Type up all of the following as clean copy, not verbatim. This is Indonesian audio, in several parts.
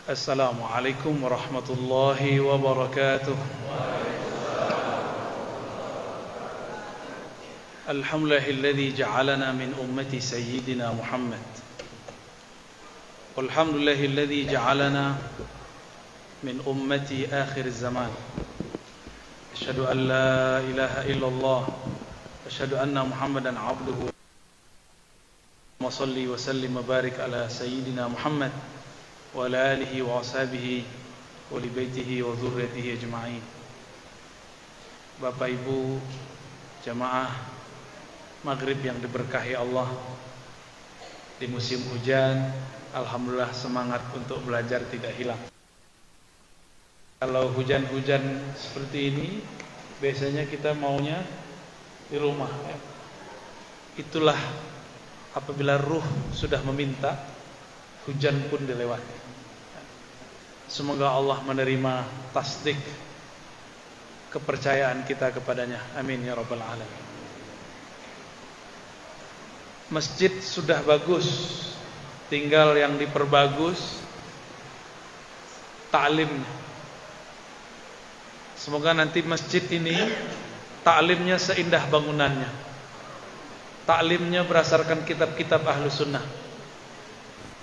Assalamualaikum warahmatullahi wabarakatuh. Alhamdulillahilladzi ja'alana min ummati sayyidina Muhammad. Walhamdulillahilladzi ja'alana min ummati akhir zaman. Asyhadu an la ilaha illallah wa asyhadu anna Muhammadan abduhu wa salli wa sallim wa barik ala sayyidina Muhammad wa ala alihi wa ashabihi wa li baitihi wa dzurriyyatihi ajma'in. Bapak Ibu jamaah maghrib yang diberkahi Allah, di musim hujan alhamdulillah semangat untuk belajar tidak hilang. Kalau hujan-hujan seperti ini biasanya kita maunya di rumah ya. Itulah apabila ruh sudah meminta, hujan pun dilewati. Semoga Allah menerima tasdik kepercayaan kita kepadanya. Amin ya rabbal alamin. Masjid sudah bagus, tinggal yang diperbagus taklimnya. Semoga nanti masjid ini taklimnya seindah bangunannya. Taklimnya berdasarkan kitab-kitab Ahlus Sunnah.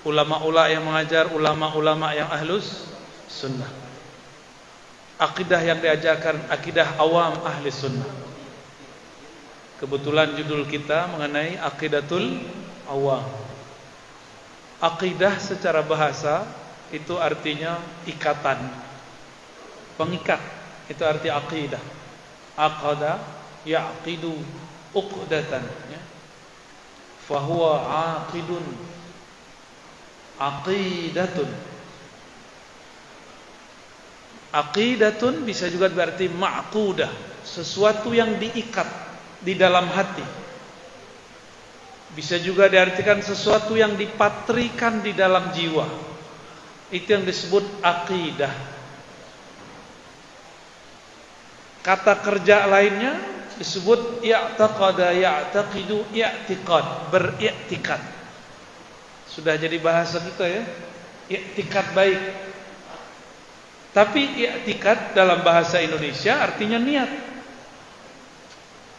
Ulama-ulama yang mengajar, ulama-ulama yang Ahlus Sunnah. Akidah yang diajarkan akidah awam Ahli Sunnah. Kebetulan judul kita mengenai Aqidatul Awam. Akidah secara bahasa itu artinya ikatan, pengikat. Itu arti aqidah. Aqada yaqidu uqdatan ya. Fahuwa aqidun, aqidatun. Aqidatun bisa juga berarti ma'qudah, sesuatu yang diikat di dalam hati. Bisa juga diartikan sesuatu yang dipatrikan di dalam jiwa. Itu yang disebut aqidah. Kata kerja lainnya disebut i'taqada ya'taqidu i'tiqad, beriktikad. Sudah jadi bahasa kita ya, i'tikad baik. Tapi i'tikad dalam bahasa Indonesia artinya niat.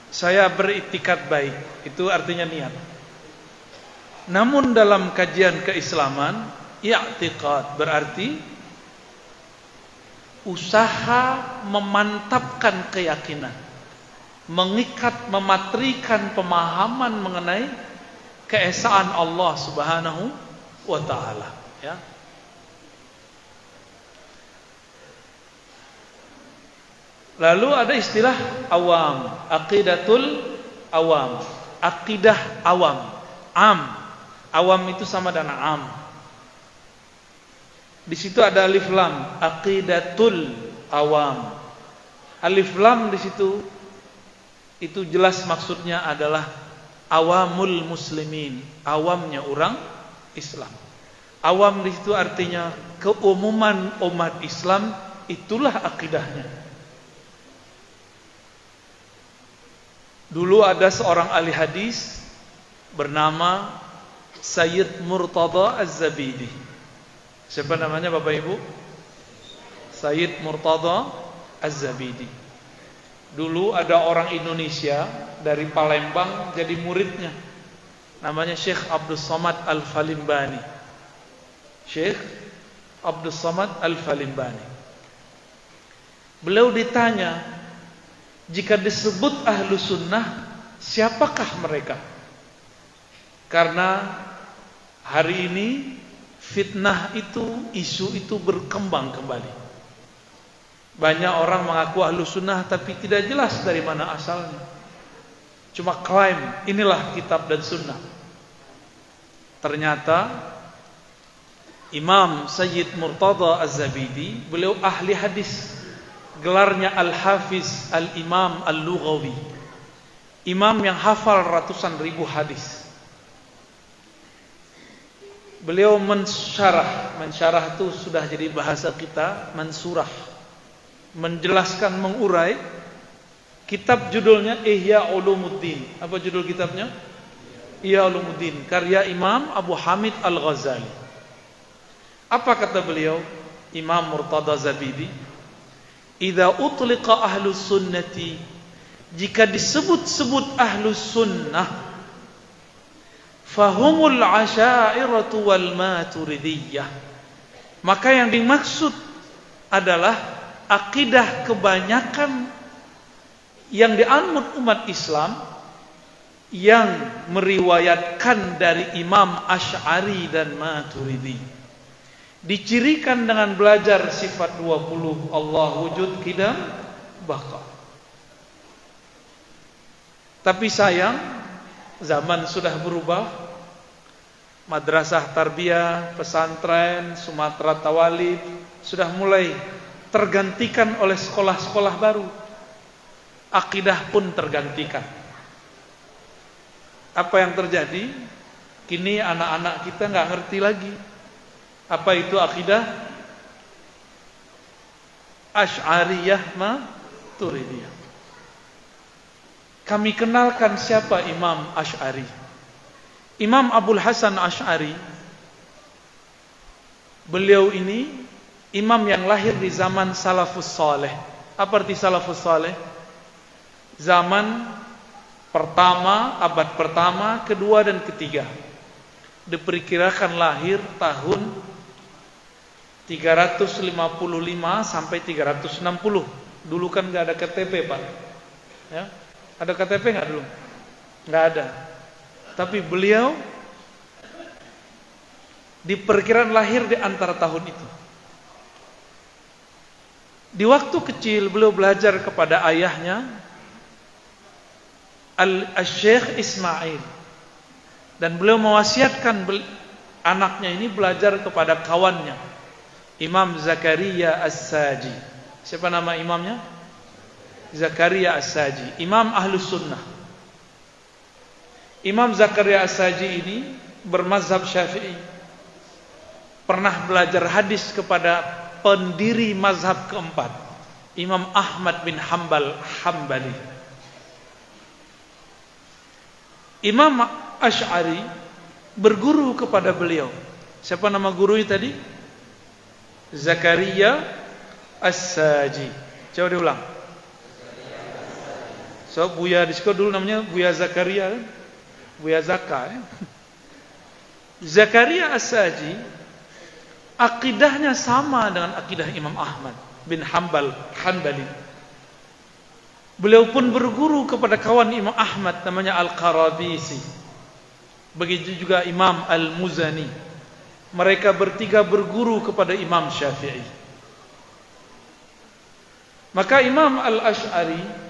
Saya beriktikad baik, itu artinya niat. Namun dalam kajian keislaman, i'tikad berarti usaha memantapkan keyakinan, mengikat, mematrikan pemahaman mengenai keesaan Allah Subhanahu wa taala, ya. Lalu ada istilah awam, aqidatul awam, akidah awam, am. Awam itu sama dengan am. Di situ ada alif lam, aqidatul awam. Alif lam di situ itu jelas maksudnya adalah awamul muslimin, awamnya orang Islam. Awam di situ artinya keumuman umat Islam, itulah akidahnya. Dulu ada seorang ahli hadis bernama Sayyid Murtada Az-Zabidi. Siapa namanya Bapak Ibu? Sayyid Murtada Az-Zabidi. Dulu ada orang Indonesia dari Palembang jadi muridnya. Namanya Syekh Abdul Somad Al-Falimbani. Syekh Abdul Somad Al-Falimbani. Beliau ditanya, jika disebut ahlu sunnah, siapakah mereka? Karena hari ini fitnah itu, isu itu berkembang kembali. Banyak orang mengaku ahlu sunnah tapi tidak jelas dari mana asalnya. Cuma klaim, inilah kitab dan sunnah. Ternyata Imam Sayyid Murtada Az-Zabidi, beliau ahli hadis. Gelarnya Al-Hafiz Al-Imam Al-Lughawi, imam yang hafal ratusan ribu hadis. Beliau mensyarah itu sudah jadi bahasa kita, mansurah, menjelaskan, mengurai kitab judulnya Ihya Ulumuddin. Apa judul kitabnya? Ihya Ulumuddin, karya Imam Abu Hamid Al-Ghazali. Apa kata beliau? Imam Murtada Zabidi, "Idza utliqa ahlus sunnati," jika disebut-sebut ahlus sunnah, fahumul asy'ariyah wal maturidiyah, maka yang dimaksud adalah akidah kebanyakan yang dianut umat Islam yang meriwayatkan dari Imam Asy'ari dan Maturidi. Dicirikan dengan belajar sifat 20, Allah wujud, qidam, baqa. Tapi sayang, zaman sudah berubah. Madrasah tarbiyah, pesantren, Sumatera Tawalib sudah mulai tergantikan oleh sekolah-sekolah baru. Akidah pun tergantikan. Apa yang terjadi? Kini anak-anak kita nggak ngerti lagi apa itu akidah Asy'ariyah Maturidiyah. Kami kenalkan siapa Imam Asy'ari. Imam Abul Hasan Asy'ari, beliau ini imam yang lahir di zaman Salafus Saleh. Apa arti Salafus Saleh? Zaman pertama, abad pertama, kedua dan ketiga. Diperkirakan lahir tahun 355 sampai 360. Dulu kan nggak ada KTP, Pak. Ya, ada KTP nggak dulu? Nggak ada. Tapi beliau diperkirakan lahir di antara tahun itu. Di waktu kecil beliau belajar kepada ayahnya Al-Syekh Ismail, dan beliau mewasiatkan anaknya ini belajar kepada kawannya Imam Zakaria As-Saji. Siapa nama imamnya? Zakaria As-Saji, imam Ahlus Sunnah. Imam Zakaria As-Saji ini bermazhab Syafi'i. Pernah belajar hadis kepada pendiri mazhab keempat, Imam Ahmad bin Hambali. Imam Asy'ari berguru kepada beliau. Siapa nama gurunya tadi? Zakaria As-Saji. Coba diulang. So Buya di sekolah dulu namanya Buya Zakaria kan? Buya Zaka ya? Zakaria As-Saji akidahnya sama dengan akidah Imam Ahmad bin Hanbali. Beliau pun berguru kepada kawan Imam Ahmad namanya Al-Qarabisi. Begitu juga Imam Al-Muzani. Mereka bertiga berguru kepada Imam Syafi'i. Maka Imam Al-Asy'ari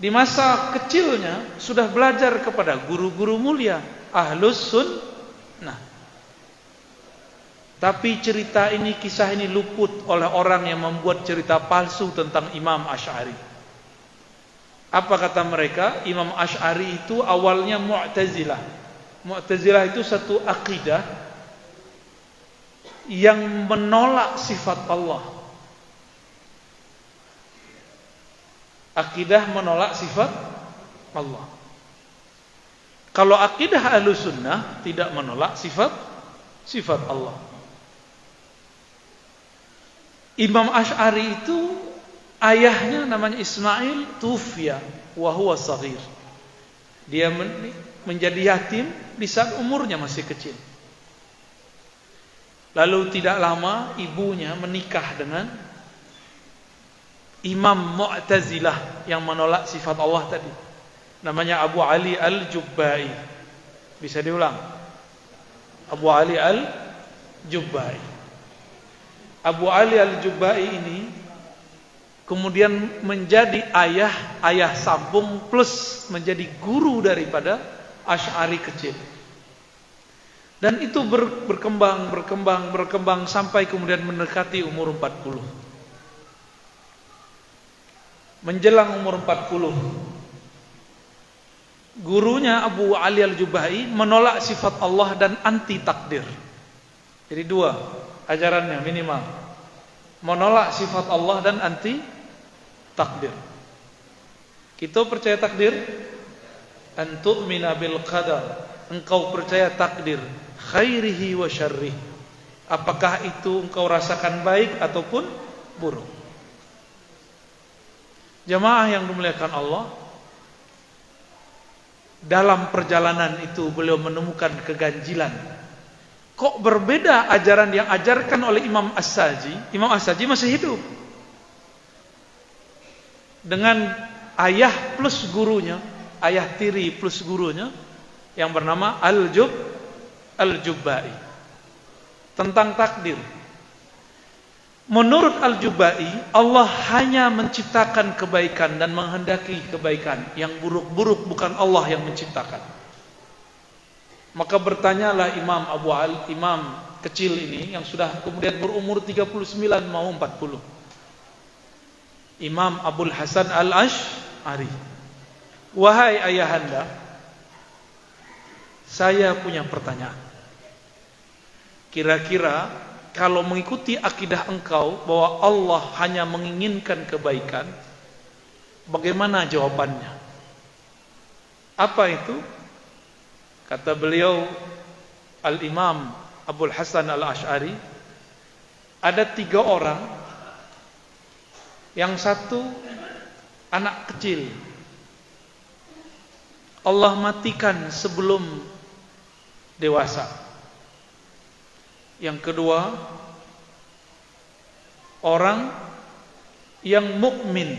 di masa kecilnya sudah belajar kepada guru-guru mulia Ahlus Sunnah. Tapi cerita ini, kisah ini luput oleh orang yang membuat cerita palsu tentang Imam Asy'ari. Apa kata mereka? Imam Asy'ari itu awalnya Mu'tazilah. Mu'tazilah itu satu akidah yang menolak sifat Allah. Akidah menolak sifat Allah. Kalau akidah Ahlus Sunnah tidak menolak sifat Allah. Imam Asy'ari itu ayahnya namanya Ismail tufiya wa huwa shaghir. Dia menjadi yatim di saat umurnya masih kecil. Lalu tidak lama ibunya menikah dengan Imam Mu'tazilah yang menolak sifat Allah tadi. Namanya Abu Ali Al-Jubbai. Bisa diulang? Abu Ali Al-Jubbai. Abu Ali Al-Jubbai ini kemudian menjadi ayah sambung plus menjadi guru daripada Asy'ari kecil. Dan itu berkembang sampai kemudian mendekati umur 40. Menjelang umur 40, gurunya Abu Ali Al-Jubbai menolak sifat Allah dan anti takdir. Jadi dua ajarannya minimal. Menolak sifat Allah dan anti takdir. Kita percaya takdir? An tu'mina bil qadar. Engkau percaya takdir khairihi wa syarrih. Apakah itu engkau rasakan baik ataupun buruk? Jamaah yang dimuliakan Allah, dalam perjalanan itu beliau menemukan keganjilan. Kok berbeda ajaran yang ajarkan oleh Imam As-Saji? Imam As-Saji masih hidup, dengan ayah plus gurunya, ayah tiri plus gurunya yang bernama Al-Jubba'i, tentang takdir. Menurut Al-Jubba'i, Allah hanya menciptakan kebaikan dan menghendaki kebaikan. Yang buruk-buruk bukan Allah yang menciptakan. Maka bertanyalah Imam kecil ini, yang sudah kemudian berumur 39 mau 40, Imam Abul Hasan Al-Asy'ari, wahai ayahanda, saya punya pertanyaan. Kira-kira kalau mengikuti akidah engkau bahwa Allah hanya menginginkan kebaikan, bagaimana jawabannya? Apa itu? Kata beliau, Al-Imam Abul Hasan Al-Asy'ari, ada 3 orang. Yang satu anak kecil, Allah matikan sebelum dewasa. Yang kedua, orang yang mukmin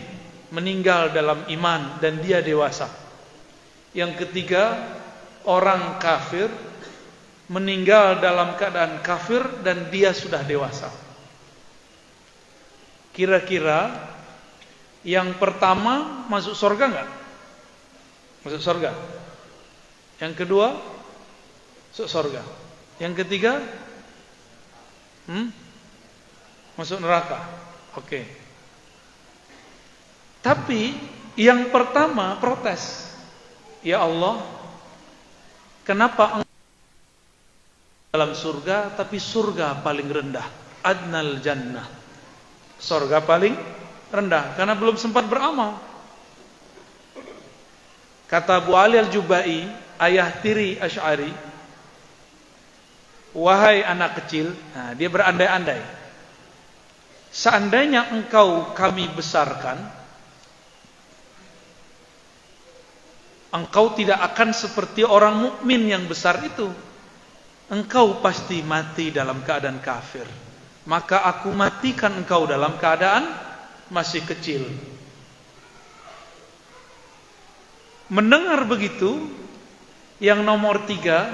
meninggal dalam iman dan dia dewasa. Yang ketiga, orang kafir meninggal dalam keadaan kafir dan dia sudah dewasa. Kira-kira yang pertama masuk surga enggak? Masuk surga. Yang kedua masuk surga. Yang ketiga masuk neraka. Oke. Tapi yang pertama protes. Ya Allah, kenapa engkau dalam surga tapi surga paling rendah? Adnal jannah. Surga paling rendah karena belum sempat beramal. Kata Abu Ali Al-Jubba'i, ayah tiri Asy'ari, wahai anak kecil, nah, dia berandai-andai, seandainya engkau kami besarkan, engkau tidak akan seperti orang mukmin yang besar itu. Engkau pasti mati dalam keadaan kafir. Maka aku matikan engkau dalam keadaan masih kecil. Mendengar begitu, yang nomor 3,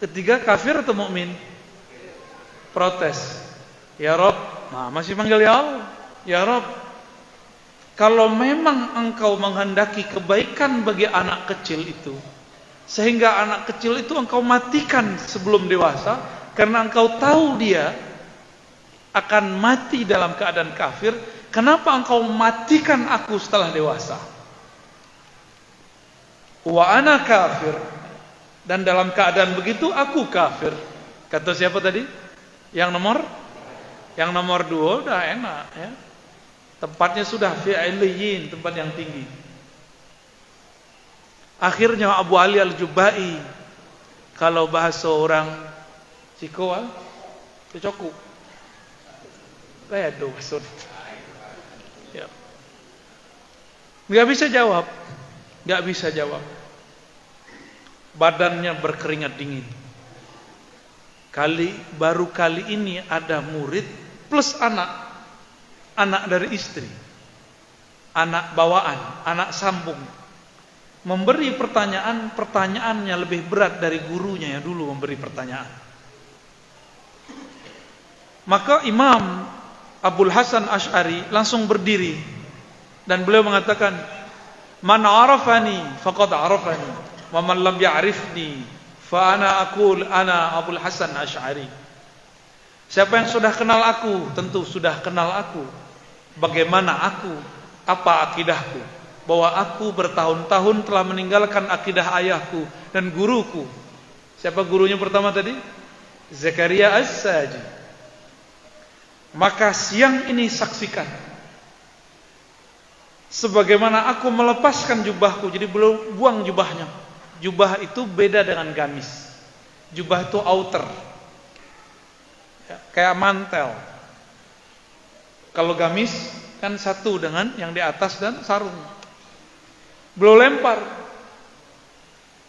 ketiga kafir atau mukmin? Protes. Ya Rob, nah masih panggil ya Allah. Ya Rob, kalau memang engkau menghendaki kebaikan bagi anak kecil itu, sehingga anak kecil itu engkau matikan sebelum dewasa, karena engkau tahu dia akan mati dalam keadaan kafir, kenapa engkau matikan aku setelah dewasa? Wa ana kafir, dan dalam keadaan begitu aku kafir. Kata siapa tadi? Yang nomor 2 udah enak ya. Tempatnya sudah fi illiyin, tempat yang tinggi. Akhirnya Abu Ali Al-Jubba'i, kalau bahasa orang Cikoa, cecoku. Kayak dosun. Ya. Enggak bisa jawab. Badannya berkeringat dingin. Baru kali ini ada murid plus anak dari istri, anak bawaan, anak sambung, memberi pertanyaannya lebih berat dari gurunya yang dulu memberi pertanyaan. Maka Imam Abul Hasan Asy'ari langsung berdiri dan beliau mengatakan, man arafani faqad arafani wa man lam ya'rifni fa ana aqul ana Abul Hasan Asy'ari. Siapa yang sudah kenal aku tentu sudah kenal aku. Bagaimana aku, apa akidahku, bahwa aku bertahun-tahun telah meninggalkan akidah ayahku dan guruku. Siapa gurunya pertama tadi? Zakaria As-Saji. Maka siang ini saksikan, sebagaimana aku melepaskan jubahku. Jadi belum buang jubahnya. Jubah itu beda dengan gamis. Jubah itu outer. Ya, kayak mantel. Kalau gamis kan satu dengan yang di atas dan sarung. Beliau lempar.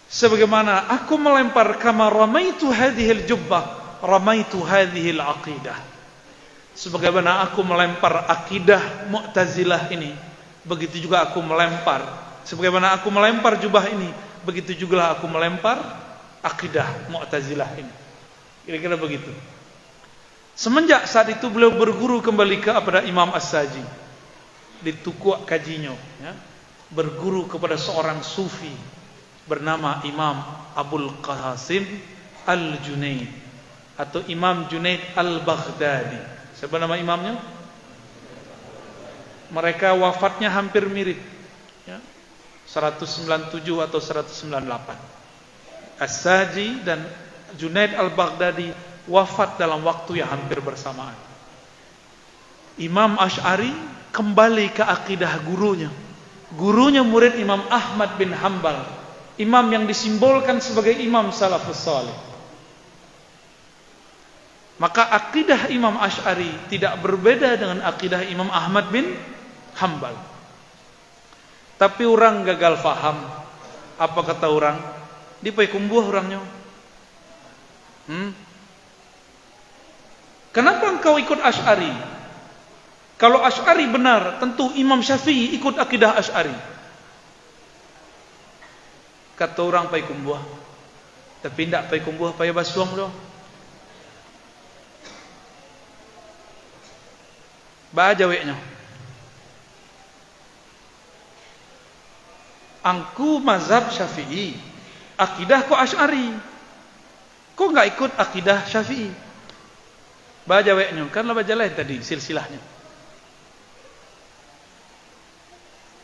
Sebagaimana aku melempar kama ramaitu hadhil jubbah, ramaitu hadhil aqidah. Sebagaimana aku melempar akidah Mu'tazilah ini, begitu juga aku melempar. Sebagaimana aku melempar jubah ini, begitu juga aku melempar akidah Mu'tazilah ini. Kira-kira begitu. Semenjak saat itu beliau berguru kembali kepada Imam As-Saji di Tukuk Kajinyo, ya. Berguru kepada seorang sufi bernama Imam Abul Qasim Al-Junaid atau Imam Junaid Al-Baghdadi. Siapa nama imamnya? Mereka wafatnya hampir mirip, ya. 197 atau 198. As-Saji dan Junaid Al-Baghdadi wafat dalam waktu yang hampir bersamaan. Imam Asy'ari kembali ke akidah gurunya. Gurunya murid Imam Ahmad bin Hanbal, imam yang disimbolkan sebagai imam salafus salih. Maka akidah Imam Asy'ari tidak berbeda dengan akidah Imam Ahmad bin Hanbal. Tapi orang gagal faham. Apa kata orang? Di paikumbuh orangnya. Kenapa engkau ikut Asy'ari? Kalau Asy'ari benar, tentu Imam Syafi'i ikut akidah Asy'ari. Kata orang paikumbuh. Tapi tidak paikumbuh payah basuang doh. Baca weknya. Angku mazhab Syafi'i, akidah kok Asy'ari. Kok enggak ikut akidah Syafi'i? Baca weknya, kan lah baca lain tadi silsilahnya.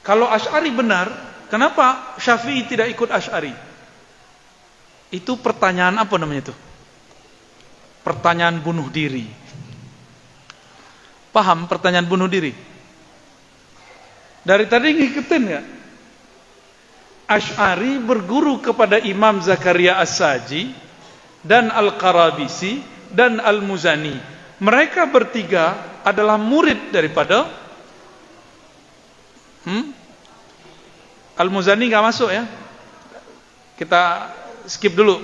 Kalau Asy'ari benar, kenapa Syafi'i tidak ikut Asy'ari? Itu pertanyaan apa namanya itu? Pertanyaan bunuh diri. Paham pertanyaan bunuh diri? Dari tadi ngikutin ya. Asy'ari berguru kepada Imam Zakaria As-Saji dan Al-Qarabisi dan Al-Muzani. Mereka bertiga adalah murid daripada Al-Muzani nggak masuk ya. Kita skip dulu.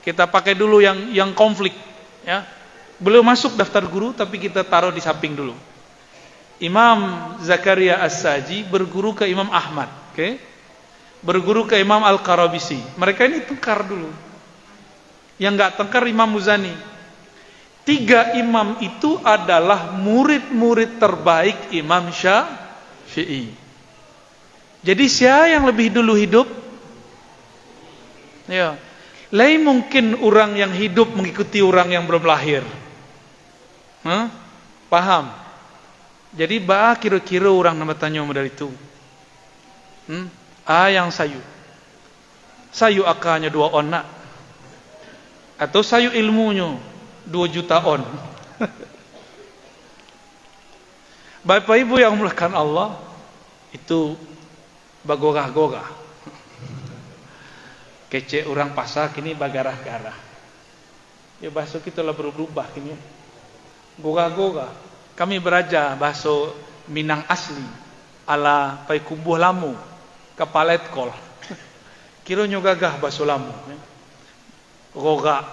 Kita pakai dulu yang konflik ya. Beliau masuk daftar guru tapi kita taruh di samping dulu. Imam Zakaria As-Saji berguru ke Imam Ahmad, oke? Berguru ke Imam Al-Qarabisi. Mereka ini tengkar dulu. Yang enggak tengkar Imam Muzani. 3 imam itu adalah murid-murid terbaik Imam Syafi'i. Jadi siapa yang lebih dulu hidup? Ya. Lain mungkin orang yang hidup mengikuti orang yang belum lahir. Paham? Jadi kira-kira orang nama tanya modal itu. Yang sayu akalnya 2 on nak. Atau sayu ilmunya 2 juta on. Bapak Ibu yang mulakan Allah, itu bagogah-gogah. Kece orang pasar kini bagarah-garah. Ya bahasa kita lah berubah kini. Gogah-gogah. Kami beraja bahasa Minang asli ala paikumbuh lamu kapalet kol. Kiranya gagah bahasa lamu. Gogah.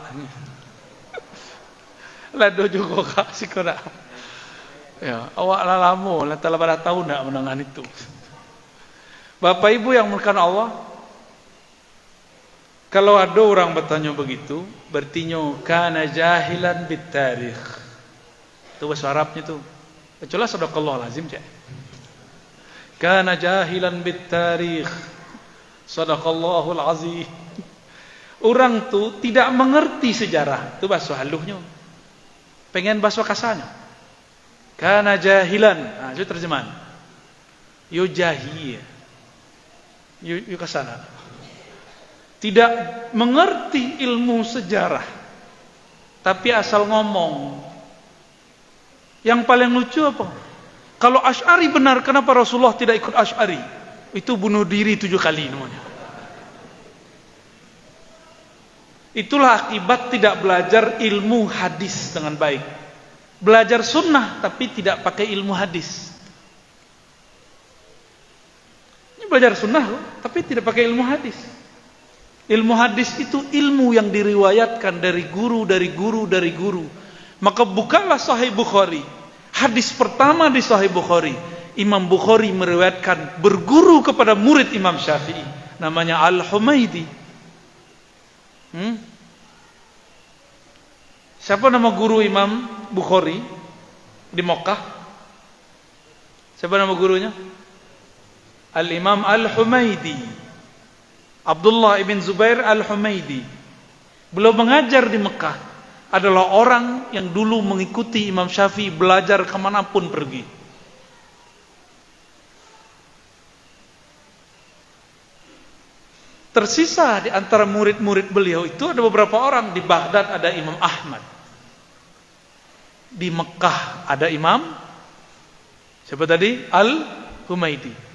Lah dojo gogah sikora. Ya, awak lah lamu, lah telah pada tahu nak menangan itu. Bapak Ibu yang mulakan Allah, kalau ada orang bertanya begitu, berarti kana jahilan bit tarikh. Itu bahasa Arabnya tu. Kecuali sadaqallahu lazim cak. Kana jahilan bit tarikh. Sadaqallahul azim. Orang tu tidak mengerti sejarah. Itu bahasa haluhnya. Pengen bahasa kasarnya. Kana jahilan. Nah, itu terjemahan. Yo jahil. Yo kasana. Tidak mengerti ilmu sejarah, tapi asal ngomong. Yang paling lucu apa? Kalau Asy'ari benar, kenapa Rasulullah tidak ikut Asy'ari? Itu bunuh diri 7 kali namanya. Itulah akibat tidak belajar ilmu hadis dengan baik. Belajar sunnah tapi tidak pakai ilmu hadis. Ini belajar sunnah loh, tapi tidak pakai ilmu hadis. Ilmu hadis itu ilmu yang diriwayatkan dari guru, dari guru, dari guru. Maka bukalah Sahih Bukhari. Hadis pertama di Sahih Bukhari, Imam Bukhari meriwayatkan berguru kepada murid Imam Syafi'i, namanya Al-Humaidi. Siapa nama guru Imam Bukhari di Mekah? Siapa nama gurunya? Al-Imam Al-Humaidi, Abdullah ibn Zubair Al-Humaidi. Beliau mengajar di Mekah, adalah orang yang dulu mengikuti Imam Syafi'i belajar kemanapun pergi. Tersisa di antara murid-murid beliau itu ada beberapa orang. Di Baghdad ada Imam Ahmad, di Mekah ada Imam siapa tadi? Al-Humaidi.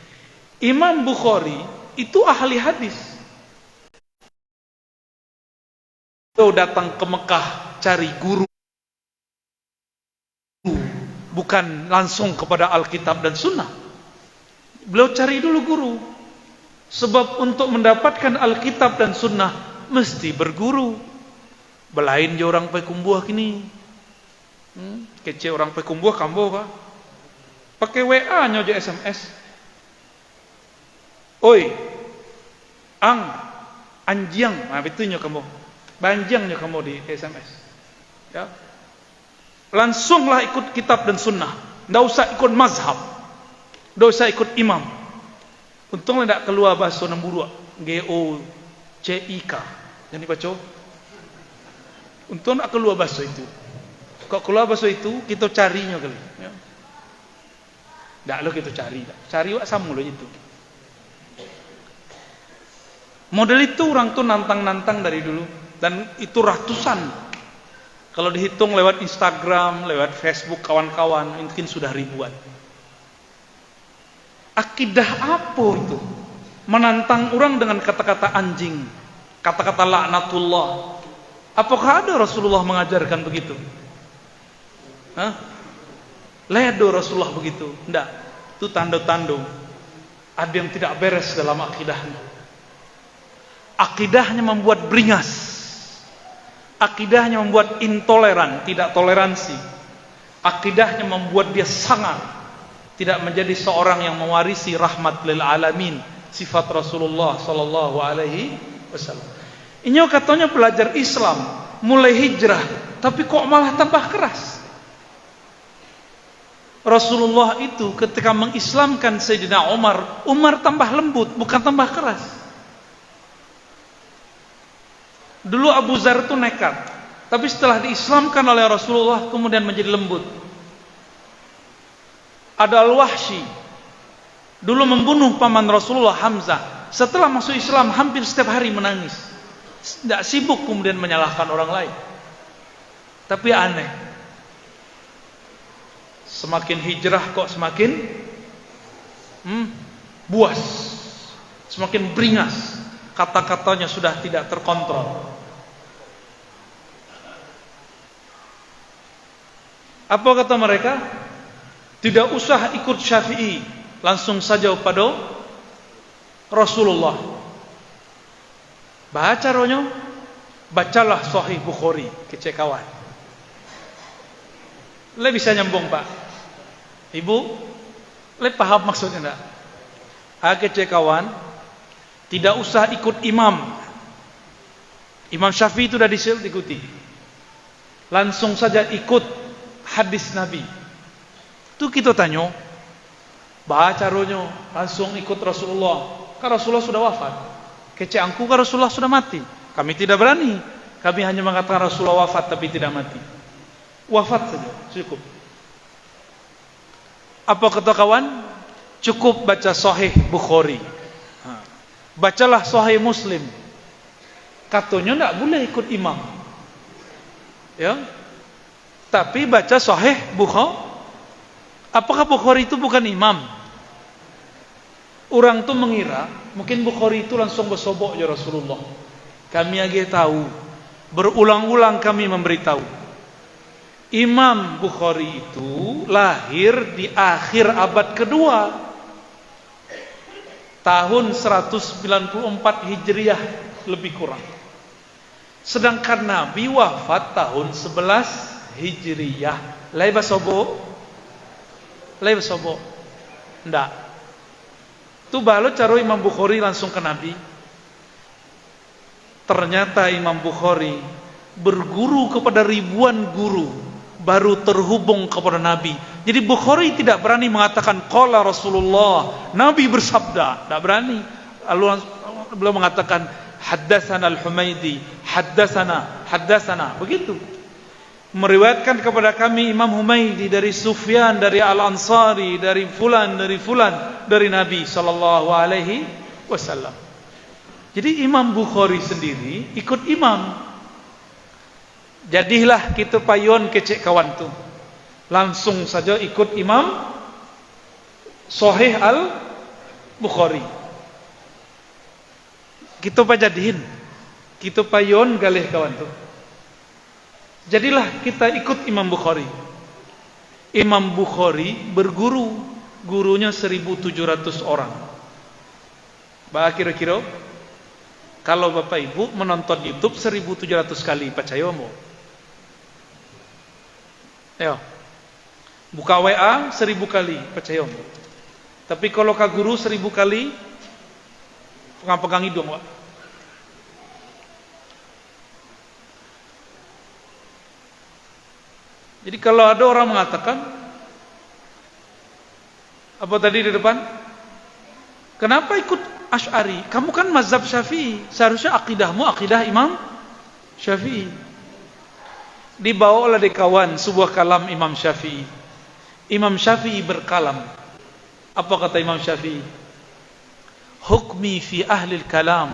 Imam Bukhari itu ahli hadis. Beliau datang ke Mekah cari guru, bukan langsung kepada Alkitab dan Sunnah. Beliau cari dulu guru. Sebab untuk mendapatkan Alkitab dan Sunnah mesti berguru. Belain je orang pekumbuh kini. Kece orang pekumbuh kambo kah? Pakai WA nyo je SMS. Oi, anjiang, itu nyo kamu. Banjang nyo kamu di SMS. Ya. Langsunglah ikut kitab dan sunnah. Nggak usah ikut mazhab. Nggak usah ikut imam. Untunglah tidak keluar bahasa nemburu GOCIK. Yang dibaca. Untung tidak keluar bahasa itu. Kalau keluar bahasa itu, kita carinya kali. Ya. Tidak lo kita cari. Cari wak sama lo itu. Model itu orang tuh nantang-nantang dari dulu. Dan itu ratusan. Kalau dihitung lewat Instagram, lewat Facebook kawan-kawan, mungkin sudah ribuan. Akidah apa itu? Menantang orang dengan kata-kata anjing, kata-kata laknatullah. Apakah ada Rasulullah mengajarkan begitu? Ledo Rasulullah begitu? Tidak. Itu tanda-tanda ada yang tidak beres dalam akidahnya. Akidahnya membuat beringas. Akidahnya membuat intoleran, tidak toleransi. Akidahnya membuat dia sangar, tidak menjadi seorang yang mewarisi rahmat lil alamin, sifat Rasulullah sallallahu alaihi wasallam. Ini katanya belajar Islam, mulai hijrah, tapi kok malah tambah keras. Rasulullah itu ketika mengislamkan Sayyidina Umar, Umar tambah lembut, bukan tambah keras. Dulu Abu Dzar itu nekat, tapi setelah diislamkan oleh Rasulullah kemudian menjadi lembut. Ada Al-Wahsy, dulu membunuh paman Rasulullah Hamzah. Setelah masuk Islam hampir setiap hari menangis. Tidak sibuk kemudian menyalahkan orang lain. Tapi aneh, semakin hijrah kok semakin buas, semakin beringas. Kata-katanya sudah tidak terkontrol. Apa kata mereka? Tidak usah ikut Syafi'i, langsung saja pada Rasulullah. Baca ronyo, bacalah Sahih Bukhari, kece kawan. Le bisa nyambung Pak? Ibu, le paham maksudnya enggak? Kece kawan, tidak usah ikut imam. Imam Syafi'i itu sudah diikuti. Langsung saja ikut hadis Nabi. Itu kita tanya, baca ronyo, langsung ikut Rasulullah. Kan Rasulullah sudah wafat. Kece angku kan Rasulullah sudah mati. Kami tidak berani. Kami hanya mengatakan Rasulullah wafat tapi tidak mati. Wafat saja, cukup. Apa kata kawan? Cukup baca Sahih Bukhari. Bacalah Sahih Muslim. Katanya tidak boleh ikut imam. Ya. Tapi baca Sahih Bukhari. Apakah Bukhari itu bukan imam? Orang tu mengira mungkin Bukhari itu langsung bersobok ya Rasulullah. Kami aja tahu Berulang-ulang kami memberitahu, Imam Bukhari itu lahir di akhir abad kedua, tahun 194 Hijriah lebih kurang. Sedangkan Nabi wafat tahun 11 Hijriah. Lai basobo? Ndak. Tu balo caro Imam Bukhari langsung ke Nabi. Ternyata Imam Bukhari berguru kepada ribuan guru baru terhubung kepada Nabi. Jadi Bukhari tidak berani mengatakan qala Rasulullah, Nabi bersabda, tidak berani. Lalu beliau mengatakan haddatsana Al-Humaidi, haddatsana, begitu. Meriwayatkan kepada kami Imam Humaidi dari Sufyan, dari Al-Ansari, dari fulan, dari Nabi sallallahu alaihi wasallam. Jadi Imam Bukhari sendiri ikut imam. Jadilah kita payon kecek kawan tu. Langsung saja ikut imam Sahih Al-Bukhari. Kita pajadihin. Kita payon galih kawan tu. Jadilah kita ikut Imam Bukhari. Imam Bukhari berguru, gurunya 1.700 orang. Bah kira-kira kalau Bapak Ibu menonton YouTube 1.700 kali, percaya mo? Ayo. Buka WA 1.000 kali, percaya mo? Tapi kalau ka guru 1.000 kali, pegang-pegang hidung, Pak. Jadi kalau ada orang mengatakan apa tadi di depan? Kenapa ikut Asy'ari? Kamu kan mazhab Syafi'i. Seharusnya akidahmu akidah Imam Syafi'i. Dibawa oleh kawan sebuah kalam Imam Syafi'i. Imam Syafi'i berkalam. Apa kata Imam Syafi'i? Hukmi fi ahli kalam.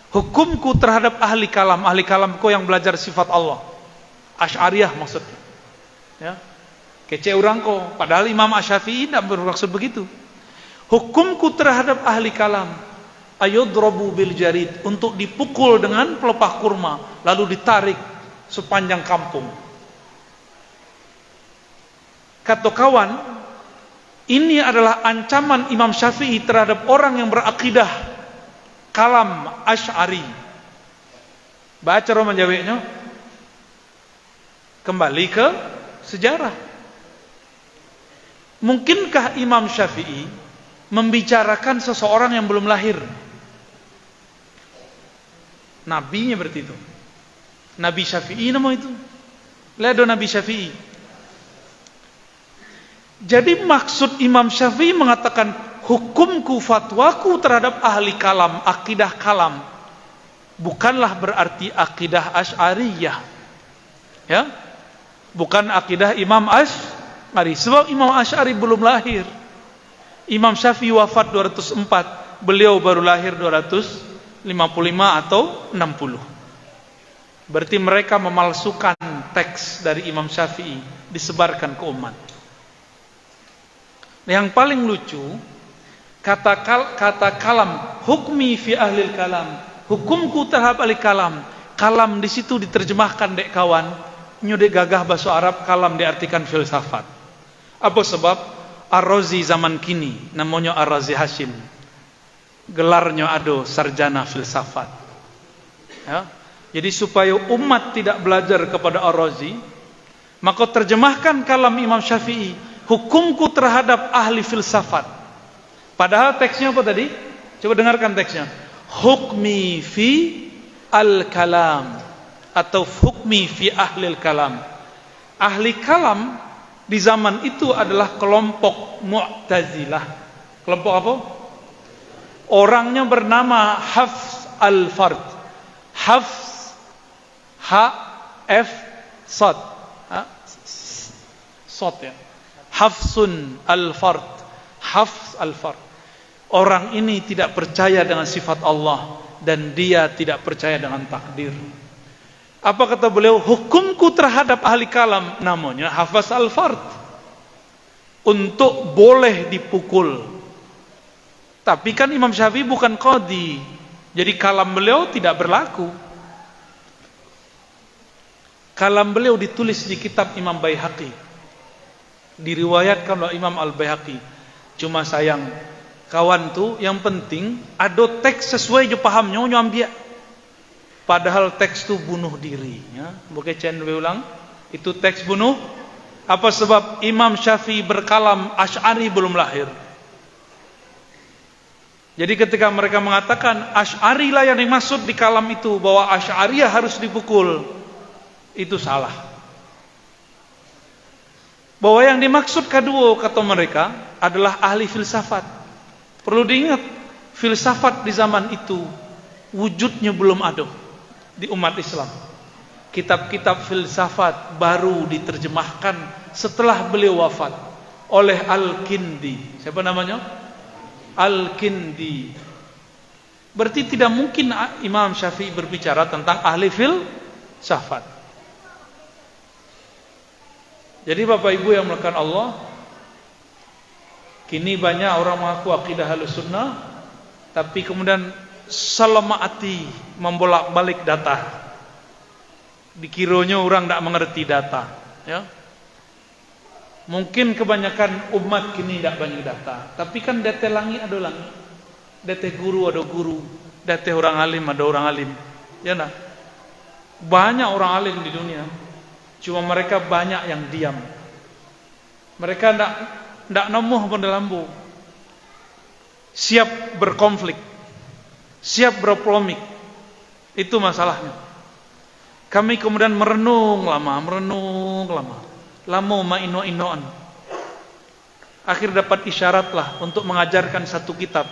Hukumku terhadap ahli kalam. Ahli kalamku yang belajar sifat Allah. Asy'ariyah maksudnya. Ya. Kece orang kok. Padahal Imam Syafi'i tidak bermaksud begitu. Hukumku terhadap ahli kalam, ayudrabu bil jarid, untuk dipukul dengan pelepah kurma, lalu ditarik sepanjang kampung. Kata kawan, ini adalah ancaman Imam Syafi'i terhadap orang yang berakidah kalam Asy'ari. Baca roman jawabnya. Kembali ke sejarah. Mungkinkah Imam Syafi'i membicarakan seseorang yang belum lahir? Nabinya berarti itu. Nabi Syafi'i nama itu. Lihat Nabi Syafi'i. Jadi maksud Imam Syafi'i mengatakan hukumku, fatwaku terhadap ahli kalam, akidah kalam, bukanlah berarti akidah Asy'ariyah. Ya? Bukan akidah Imam Asy'ari. Sebab Imam Asy'ari belum lahir. Imam Syafi'i wafat 204, beliau baru lahir 255 atau 60. Berarti mereka memalsukan teks dari Imam Syafi'i, disebarkan ke umat. Yang paling lucu, kata kalam, hukmi fi ahlil kalam, hukumku terhadap ahli kalam. Kalam di situ diterjemahkan dek kawan, nyude gagah bahasa Arab, kalam diartikan filsafat. Apa sebab? Ar-Razi zaman kini namanya Ar-Razi Hashim, gelarnya ada sarjana filsafat. Ya. Jadi supaya umat tidak belajar kepada Ar-Razi, maka terjemahkan kalam Imam Syafi'i, hukumku terhadap ahli filsafat. Padahal teksnya apa tadi? Coba dengarkan teksnya. Hukmi fi al-kalam atau hukmi fi ahli al-kalam. Ahli kalam di zaman itu adalah kelompok Mu'tazilah. Kelompok apa? Orangnya bernama Hafs al-Fard. Hafs, H-F, Sod. Sod ya. Hafsun al-Fard. Hafs al-Fard. Orang ini tidak percaya dengan sifat Allah dan dia tidak percaya dengan takdir. Apa kata beliau? Hukumku terhadap ahli kalam, namanya Hafs al-Fard, untuk boleh dipukul. Tapi kan Imam Syafi'i bukan qadhi, jadi kalam beliau tidak berlaku. Kalam beliau ditulis di kitab Imam Baihaqi, diriwayatkan oleh Imam Al-Baihaqi. Cuma sayang, kawan tuh yang penting ada teks sesuai je pahamnya nyo ambil. Padahal teks tu bunuh diri, ya. Bukan cen ulang, itu teks bunuh. Apa sebab Imam Syafi'i berkalam, Asy'ari belum lahir. Jadi ketika mereka mengatakan Asy'ari lah yang dimaksud di kalam itu, bahwa Asy'ariyah harus dipukul, itu salah. Bahwa yang dimaksud kedua, kata mereka, adalah ahli filsafat. Perlu diingat, filsafat di zaman itu wujudnya belum ada di umat Islam. Kitab-kitab filsafat baru diterjemahkan setelah beliau wafat oleh Al-Kindi. Siapa namanya? Al-Kindi. Berarti tidak mungkin Imam Syafi'i berbicara tentang ahli filsafat. Jadi Bapak Ibu yang melakukan Allah, kini banyak orang mengaku akidah Ahlussunnah, tapi kemudian selama hati membolak-balik data. Dikiranya orang tidak mengerti data, ya. Mungkin kebanyakan umat kini tidak banyak data, tapi kan data langit ada langit, data guru ada guru, data orang alim ada orang alim, ya nah. Banyak orang alim di dunia, cuma mereka banyak yang diam. Mereka tidak nemuh pada lampu, siap berkonflik, siap berpolemik. Itu masalahnya. Kami kemudian merenung lama, lama maino-inoan. Akhir dapat isyaratlah untuk mengajarkan satu kitab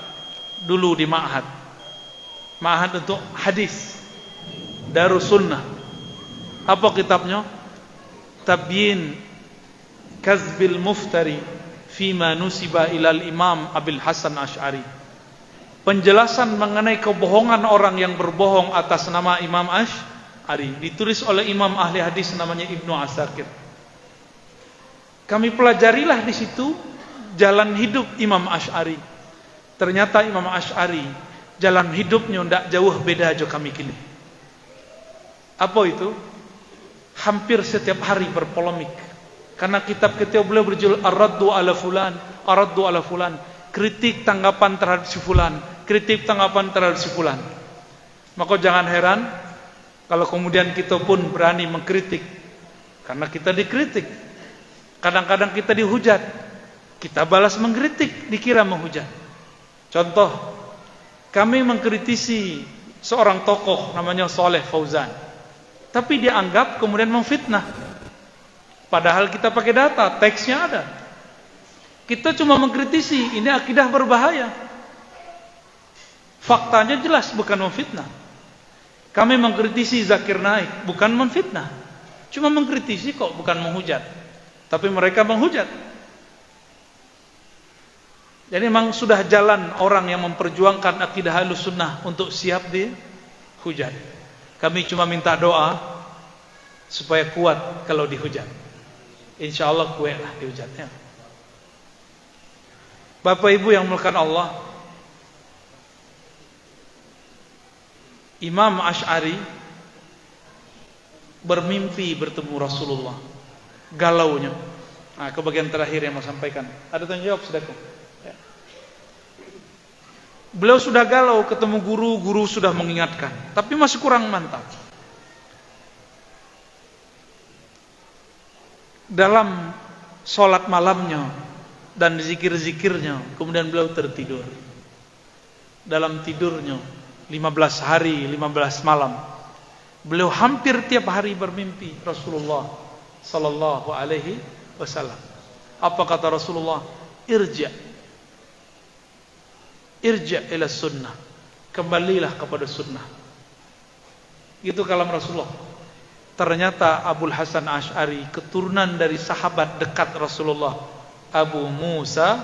dulu di ma'had. Ma'had untuk hadis, Darus Sunnah. Apa kitabnya? Tabyin Kazbil Muftari Fima nusiba ilal Imam Abil Hasan Asy'ari. Penjelasan mengenai kebohongan orang yang berbohong atas nama Imam Asy'ari, ditulis oleh imam ahli hadis namanya Ibnu Asakir. Kami pelajarilah di situ jalan hidup Imam Asy'ari. Ternyata Imam Asy'ari jalan hidupnya tidak jauh beda aja kami kini. Apa itu? Hampir setiap hari berpolemik. Karena kitab-kitab beliau berjudul Ar-Raddu ala Fulan, Ar-Raddu ala Fulan, kritik tanggapan terhadap si fulan, kritik tanggapan terhadap si fulan. Maka jangan heran kalau kemudian kita pun berani mengkritik, karena kita dikritik. Kadang-kadang kita dihujat, kita balas mengkritik, dikira menghujat. Contoh, kami mengkritisi seorang tokoh namanya Saleh Fauzan, tapi dianggap kemudian memfitnah. Padahal kita pakai data, teksnya ada. Kita cuma mengkritisi, ini akidah berbahaya. Faktanya jelas bukan memfitnah. Kami mengkritisi Zakir Naik, bukan memfitnah. Cuma mengkritisi kok, bukan menghujat. Tapi mereka menghujat. Jadi memang sudah jalan orang yang memperjuangkan akidah Ahlussunnah untuk siap dihujat. Kami cuma minta doa supaya kuat kalau dihujat. Insya Allah kuat lah dihujatnya. Bapak Ibu yang melakukan Allah, Imam Asy'ari bermimpi bertemu Rasulullah. Galaunya. Nah, ke bagian terakhir yang mau sampaikan. Ada tanya jawab, saudaraku? Ya. Beliau sudah galau ketemu guru, guru sudah mengingatkan, tapi masih kurang mantap. Dalam sholat malamnya dan zikir-zikirnya, kemudian beliau tertidur. Dalam tidurnya 15 hari, 15 malam, beliau hampir tiap hari bermimpi Rasulullah sallallahu alaihi wasallam. Apa kata Rasulullah? Irja' ila sunnah. Kembalilah kepada sunnah. Itu kalam Rasulullah. Ternyata Abul Hasan Asy'ari keturunan dari sahabat dekat Rasulullah, Abu Musa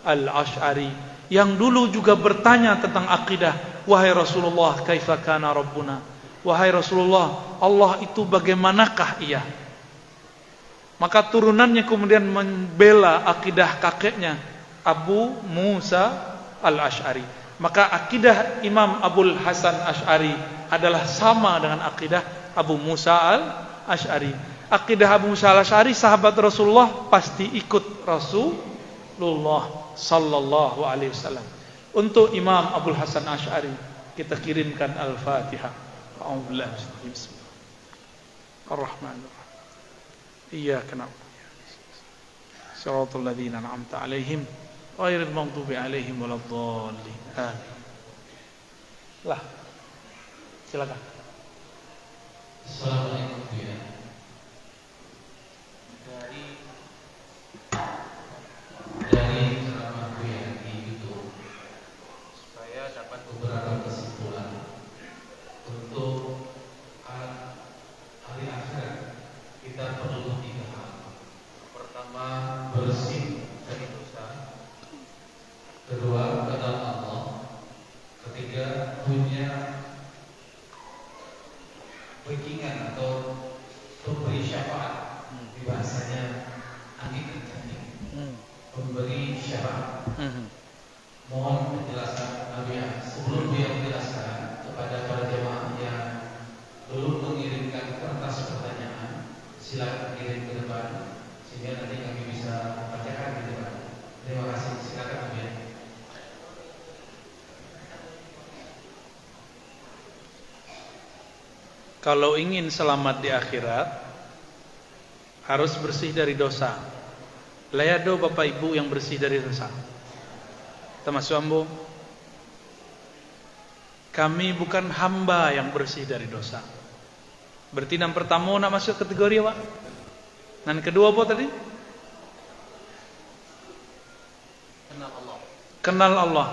Al-Asy'ari, yang dulu juga bertanya tentang akidah. Wahai Rasulullah, kaifa kana Rabbuna? Wahai Rasulullah, Allah itu bagaimanakah ia? Maka turunannya kemudian membela akidah kakeknya, Abu Musa Al-Asy'ari. Maka akidah Imam Abul Hasan Asy'ari adalah sama dengan akidah Abu Musa Asy'ari. Akidah Abu Musa al-Asy'ari sahabat Rasulullah pasti ikut Rasulullah sallallahu alaihi wasallam. Untuk Imam Abdul Hasan Asy'ari kita kirimkan Al-Fatihah. A'udzubillahi minasyaitonir rajim. Ar-Rahmanir-Rahim. Iyyaka na'budu wa iyyaka nasta'in. Shiratal ladzina an'amta 'alaihim ghairil maghdubi 'alaihim waladdallin. Amin. Lah. Silakan. Assalamualaikum ya. Dari ceramah Buya di YouTube, saya dapat beberapa kesimpulan untuk hari akhirat. Kita perlu 3 hal. Pertama, bersih dari dosa. Kedua, kenal Allah. Ketiga, punya backingan atau pemberi syafaat, di bahasanya anti-kencing, pemberi syafaat. Mohon penjelasan Nabi. Sebelum dia menjelaskan kepada para jemaah yang belum mengirimkan kertas pertanyaan, silakan kirim ke depan sehingga nanti kami bisa bacakan di depan. Terima kasih. Silakan Nabi. Kalau ingin selamat di akhirat, harus bersih dari dosa. Layado Bapak Ibu yang bersih dari dosa. Termasuk ambo. Kami bukan hamba yang bersih dari dosa. Berarti yang pertama nak masuk kategori apa? Dan kedua apa tadi? Kenal Allah. Kenal Allah.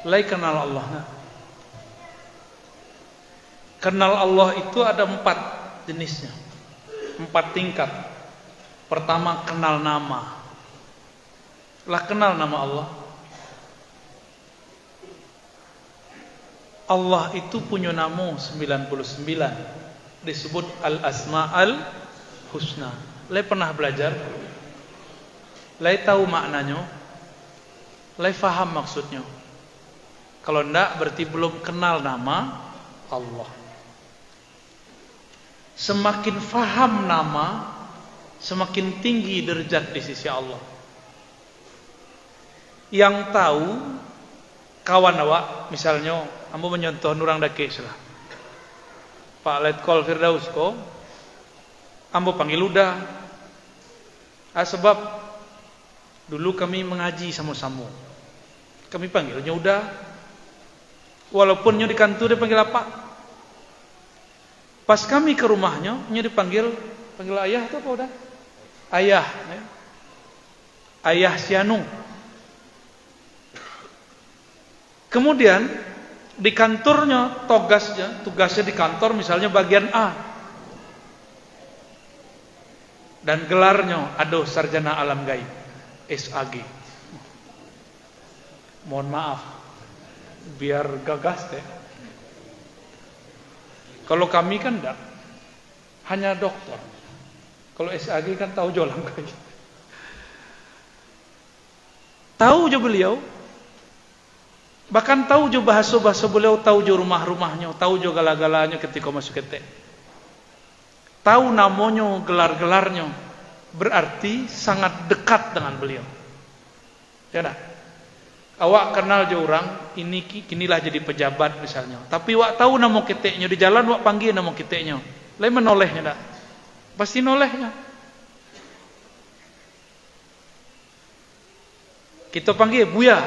Lai kenal Allah. Kenal Allah itu ada 4 jenisnya, 4 tingkat. Pertama, kenal nama. Lah kenal nama Allah. Allah itu punya nama 99, disebut Al-Asma'ul Husna. Lai pernah belajar? Lai tahu maknanya? Lai faham maksudnya? Kalau enggak, berarti belum kenal nama Allah. Semakin faham nama, semakin tinggi derajat di sisi Allah. Yang tahu kawan awak, misalnya ambo menyontoh nurang dake salah. Pak Letkol Firdaus ko, ambo panggil udah. Sebab dulu kami mengaji sama-sama. Kami panggilnya udah. Walaupun di kantor dia panggil apa? Pas kami ke rumahnya, dipanggil ayah itu apa udah? Ayah, ya. Ayah Sianu. Kemudian di kantornya, tugasnya di kantor misalnya bagian A. Dan gelarnya, aduh sarjana alam gaib, SAG. Mohon maaf, biar gagas deh. Kalau kami kan enggak, hanya dokter. Kalau SAG kan tahu jualan kayu. Tahu je beliau, bahkan tahu je bahasa-bahasa beliau, tahu je rumah-rumahnya, tahu je gala-galanya ketika masuk ketek. Tahu namanya, gelar-gelarnya, berarti sangat dekat dengan beliau. Ya dah. Awak kenal je orang, kinilah jadi pejabat misalnya. Tapi awak tahu nama keteknya, di jalan awak panggil nama keteknya. Lain menolehnya dah. Pasti nolehnya. Kita panggil Buya.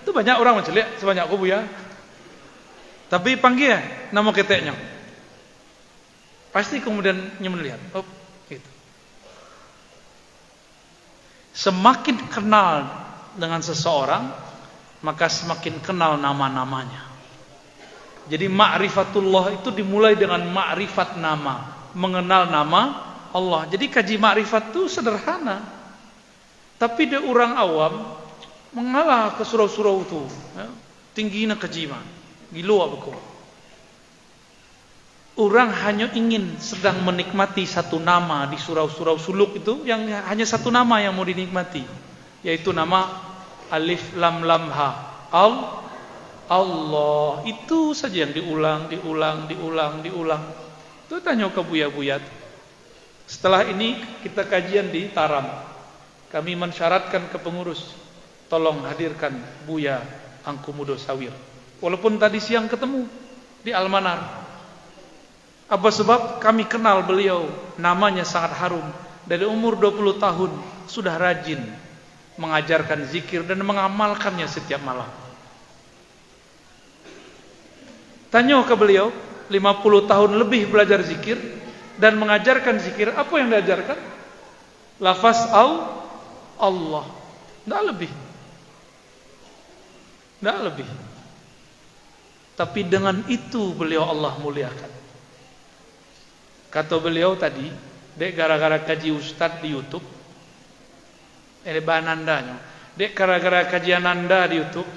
Itu banyak orang macam lihat, sebanyak aku Buya. Tapi panggil nama keteknya. Pasti kemudian melihat. Oh, gitu. Semakin kenal dengan seseorang, maka semakin kenal nama-namanya. Jadi ma'rifatullah itu dimulai dengan ma'rifat nama, mengenal nama Allah. Jadi kaji ma'rifat itu sederhana. Tapi dia orang awam mengalah ke surau-surau itu, ya. Tingginya kaji mah, gila aku. Orang hanya ingin sedang menikmati satu nama di surau-surau suluk itu, yang hanya satu nama yang mau dinikmati, yaitu nama Alif Lam Lam Ha. Allah. Itu saja yang diulang. Itu tanya ke Buya-Buya. Setelah ini kita kajian di Taram. Kami mensyaratkan ke pengurus, tolong hadirkan Buya Angkumudo Sawir. Walaupun tadi siang ketemu di Almanar. Apa sebab kami kenal beliau, namanya sangat harum. Dari umur 20 tahun sudah rajin mengajarkan zikir dan mengamalkannya setiap malam. Tanya ke beliau, 50 tahun lebih belajar zikir dan mengajarkan zikir. Apa yang diajarkan? Lafaz Allah. Tidak lebih. Tidak lebih. Tapi dengan itu beliau Allah muliakan. Kata beliau tadi, dek gara-gara kaji ustad di YouTube, banandanya, dek gara-gara kajian anda di YouTube,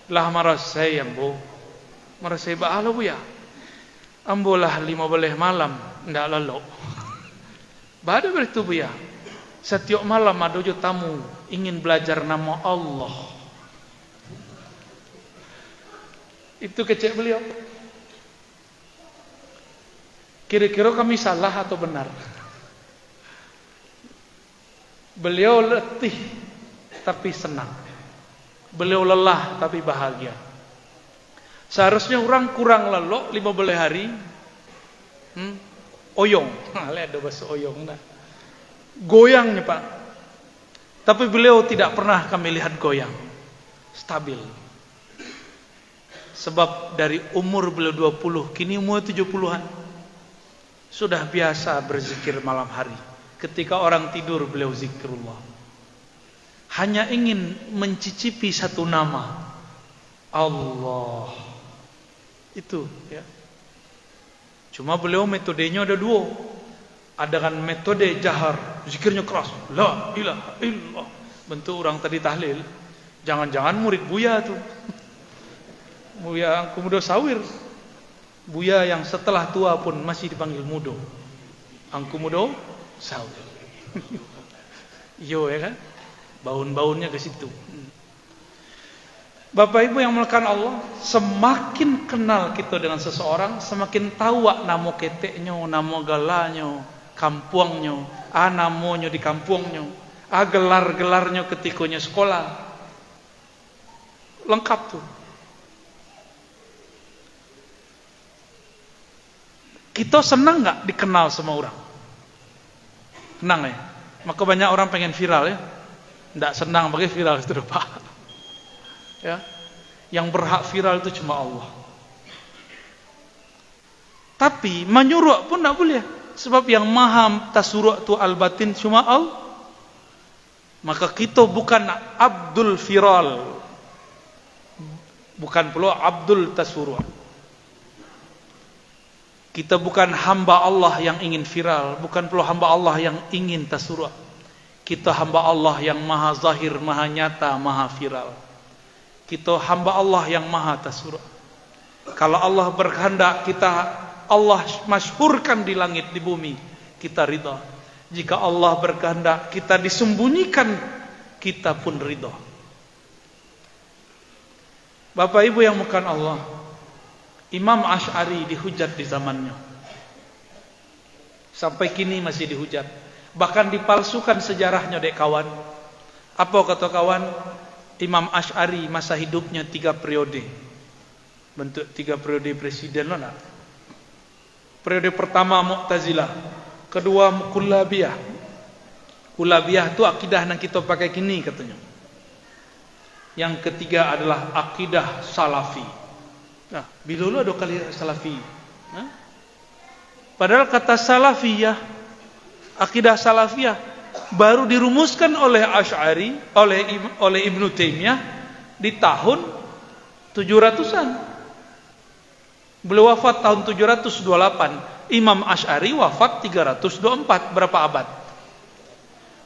lah marasai ambo, marasai baalo bu ya, ambolah 15 malam, ndak lelo. Bada beritu bu ya, setiap malam ada tamu ingin belajar nama Allah. Itu kecek beliau. Kira-kira kami salah atau benar? Beliau letih tapi senang. Beliau lelah tapi bahagia. Seharusnya orang kurang lelok 15 hari. Oyong. Ada bahasa oyong. Nah. Goyangnya Pak. Tapi beliau tidak pernah kami lihat goyang. Stabil. Sebab dari umur beliau 20, kini umur 70-an. Sudah biasa berzikir malam hari. Ketika orang tidur beliau zikrullah. Hanya ingin mencicipi satu nama, Allah. Itu ya. Cuma beliau metodenya ada dua. Ada kan metode jahar, zikirnya keras, la ilaha illallah. Bentuk orang tadi tahlil. Jangan-jangan murid Buya tuh. Buya Angkumudo Sawir. Buya yang setelah tua pun masih dipanggil Mudo. Angkumudo Sawir. Yo ya kan? Baun-baunnya ke situ. Bapak Ibu yang melekan Allah, semakin kenal kita dengan seseorang, semakin tahu nama keteknya, nama galanya, kampungnya, namanya di kampungnya, gelar-gelarnya ketikanya sekolah. Lengkap tuh. Kita senang nggak dikenal sama orang? Senang ya? Maka banyak orang pengen viral ya. Nggak senang pakai viral itu Pak. Ya. Yang berhak viral itu cuma Allah. Tapi menyuruh pun nggak boleh. Sebab yang maha tasuruk itu al-batin cuma Allah. Maka kita bukan Abdul Viral. Bukan pula Abdul Tasuruk. Kita bukan hamba Allah yang ingin viral, bukan pula hamba Allah yang ingin tasuruk. Kita hamba Allah yang maha zahir, maha nyata, maha viral. Kita hamba Allah yang maha tasuruk. Kalau Allah berkehendak kita Allah masyhurkan di langit di bumi, kita ridha. Jika Allah berkehendak kita disembunyikan, kita pun ridha. Bapak Ibu yang bukan Allah, Imam Asy'ari dihujat di zamannya. Sampai kini masih dihujat. Bahkan dipalsukan sejarahnya dek kawan. Apa kata kawan? Imam Asy'ari masa hidupnya 3 periode. Bentuk 3 periode presiden lah. Periode pertama Mu'tazilah, kedua Kullabiyah. Kullabiyah itu akidah yang kita pakai kini katanya. Yang ketiga adalah akidah Salafi. Nah, bila lu ada kali Salafi. Padahal kata Salafiyah, akidah Salafiyah baru dirumuskan oleh Asy'ari, oleh Ibnu Taimiyah di tahun 700-an. Beliau wafat tahun 728. Imam Asy'ari wafat 324. Berapa abad?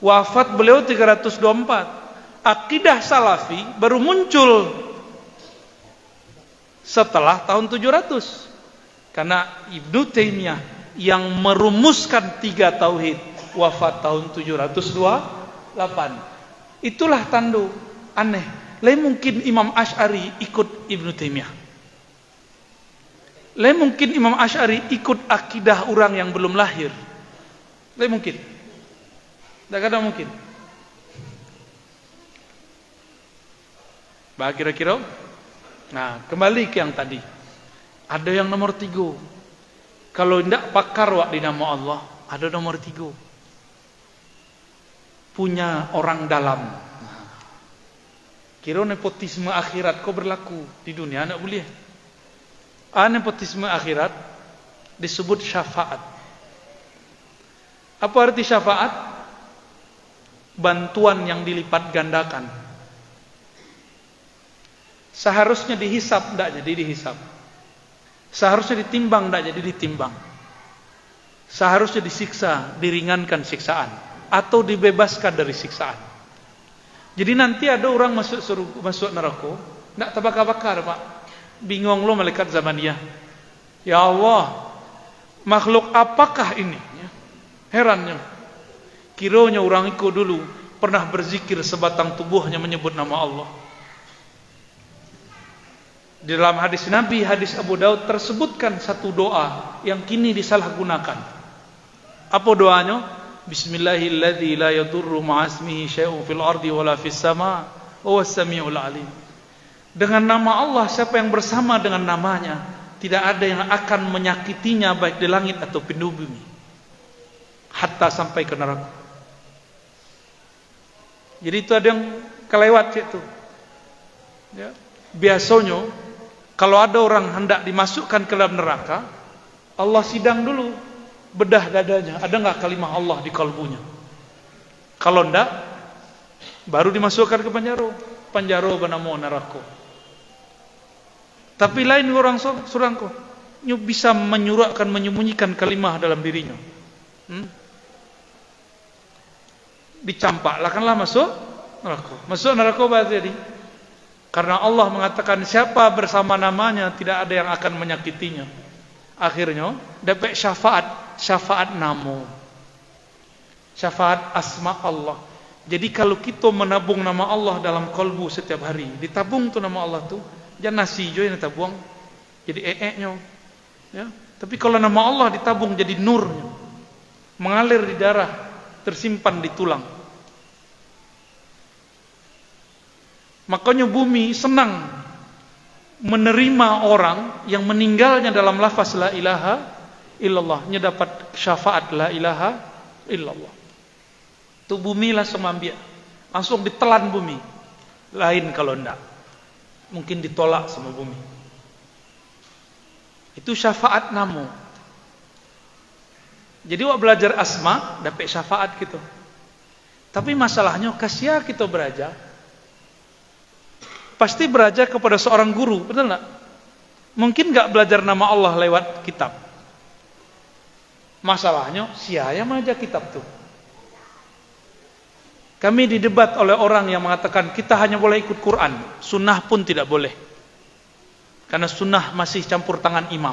Wafat beliau 324. Akidah Salafi baru muncul setelah tahun 700. Karena Ibnu Taimiyah yang merumuskan 3 tauhid wafat tahun 728. Itulah tanda aneh. Lain mungkin Imam Asy'ari ikut Ibnu Taimiyah. Lain mungkin Imam Asy'ari ikut akidah orang yang belum lahir. Tidak mungkin. Tidak ada mungkin. Bah kira-kira. Nah, kembali ke yang tadi. Ada yang nomor 3. Kalau tidak pakar wak di nama Allah, ada nomor 3. Punya orang dalam. Kira nepotisme akhirat kau berlaku di dunia anak boleh. Nepotisme akhirat disebut syafaat. Apa arti syafaat? Bantuan yang dilipat gandakan. Seharusnya dihisap, tidak jadi dihisap. Seharusnya ditimbang, tidak jadi ditimbang. Seharusnya disiksa, diringankan siksaan, atau dibebaskan dari siksaan. Jadi nanti ada orang masuk neraka, tidak terbakar-bakar, Pak. Bingung lo malaikat zamaniyah. Ya Allah, makhluk apakah ini? Herannya. Kiranya orang itu dulu pernah berzikir sebatang tubuhnya menyebut nama Allah. Di dalam hadis Nabi, hadis Abu Daud tersebutkan satu doa yang kini disalahgunakan. Apa doanya? Bismillahilladzi la yadurru ma'asmihi syai'un fil ardi wala fis sama' huwas samiul alim. Dengan nama Allah, siapa yang bersama dengan namanya, tidak ada yang akan menyakitinya baik di langit atau di bumi, hatta sampai ke neraka. Jadi itu ada yang kelewat itu. Ya. Biasanya kalau ada orang hendak dimasukkan ke dalam neraka, Allah sidang dulu, bedah dadanya, ada enggak kalimah Allah di kalbunya. Kalau enggak, baru dimasukkan ke penjara bernama neraka. Tapi lain orang surangko, bisa menyurakkan, menyembunyikan kalimah dalam dirinya. Dicampakkanlah masuk neraka. Masuk neraka berarti jadi. Karena Allah mengatakan siapa bersama namanya tidak ada yang akan menyakitinya. Akhirnya dapat syafaat namo. Syafaat asma Allah. Jadi kalau kita menabung nama Allah dalam kalbu setiap hari, ditabung tuh nama Allah tuh, jangan nasi jo yang ditabung, jadi nya. Ya. Tapi kalau nama Allah ditabung jadi nurnya, mengalir di darah, tersimpan di tulang. Makanya bumi senang menerima orang yang meninggalnya dalam lafaz la ilaha illallah, nya dapat syafaat la ilaha illallah. Itu bumi langsung ambil, langsung ditelan bumi. Lain kalau enggak, mungkin ditolak sama bumi. Itu syafaat namu. Jadi wak belajar asma dapat syafaat gitu. Tapi masalahnya kasihan kita belajar, pasti belajar kepada seorang guru, betul enggak? Mungkin enggak belajar nama Allah lewat kitab. Masalahnya siapa aja kitab tuh. Kami didebat oleh orang yang mengatakan kita hanya boleh ikut Quran, sunnah pun tidak boleh. Karena sunnah masih campur tangan imam.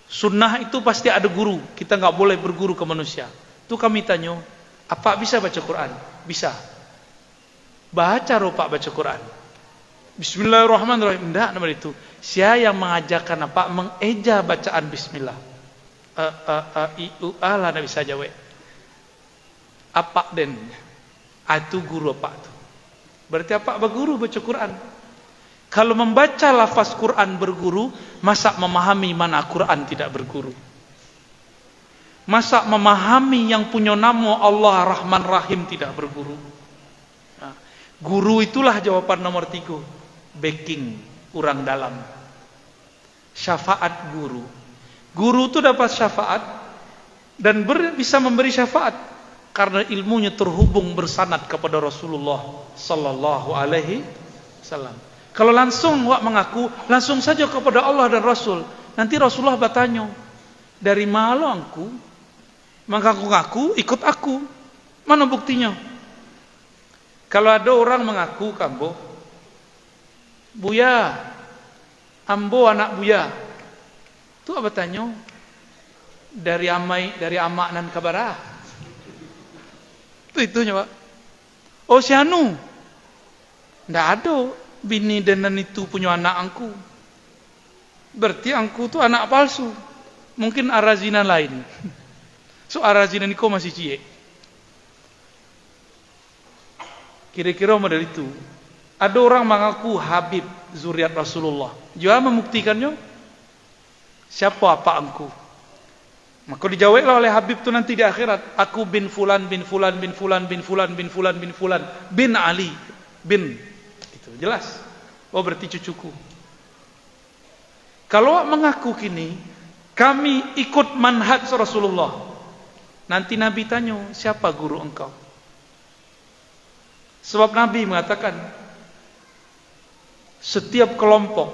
Sunnah itu pasti ada guru, kita enggak boleh berguru ke manusia. Itu kami tanya, apa bisa baca Quran? Bisa. Baca ropak baca Quran. Bismillahirrahmanirrahim. Enggak nama itu. Siapa yang mengajarkan apa? Mengeja bacaan bismillah. Lah tidak bisa jawab. Apa den? Itu guru apa itu? Berarti apa berguru baca Quran? Kalau membaca lafaz Quran berguru, masa memahami mana Quran tidak berguru? Masa memahami yang punya nama Allah Rahman Rahim tidak berguru? Nah, guru itulah jawaban nomor 3. Backing orang dalam. Syafaat guru. Guru itu dapat syafaat dan bisa memberi syafaat karena ilmunya terhubung bersanad kepada Rasulullah sallallahu alaihi wasallam. Kalau langsung wak mengaku, langsung saja kepada Allah dan Rasul. Nanti Rasulullah bertanya, dari mana aku? Maka aku ngaku, ikut aku. Mana buktinya? Kalau ada orang mengaku, kambo, Buya, ambo anak Buya. Itu apa tanya? Dari amak nan kabarah. Itu Pak. Oh si anu. Ndak ada bini dan itu punya anak angku. Berarti angku tu anak palsu. mungkin Ar-Razina lain. So Ar-Razina ni kau masih cie. Kira-kira model itu. Ada orang mengaku Habib zuriat Rasulullah. Juga membuktikannya. Siapa apa engkau? Maka dijawablah oleh Habib itu nanti di akhirat. Aku bin Fulan bin Fulan bin Fulan bin Fulan bin Fulan bin Fulan bin Ali bin. Itu jelas. Oh berarti cucuku. Kalau mengaku kini, kami ikut manhaj Rasulullah. Nanti Nabi tanya, siapa guru engkau? Sebab Nabi mengatakan, setiap kelompok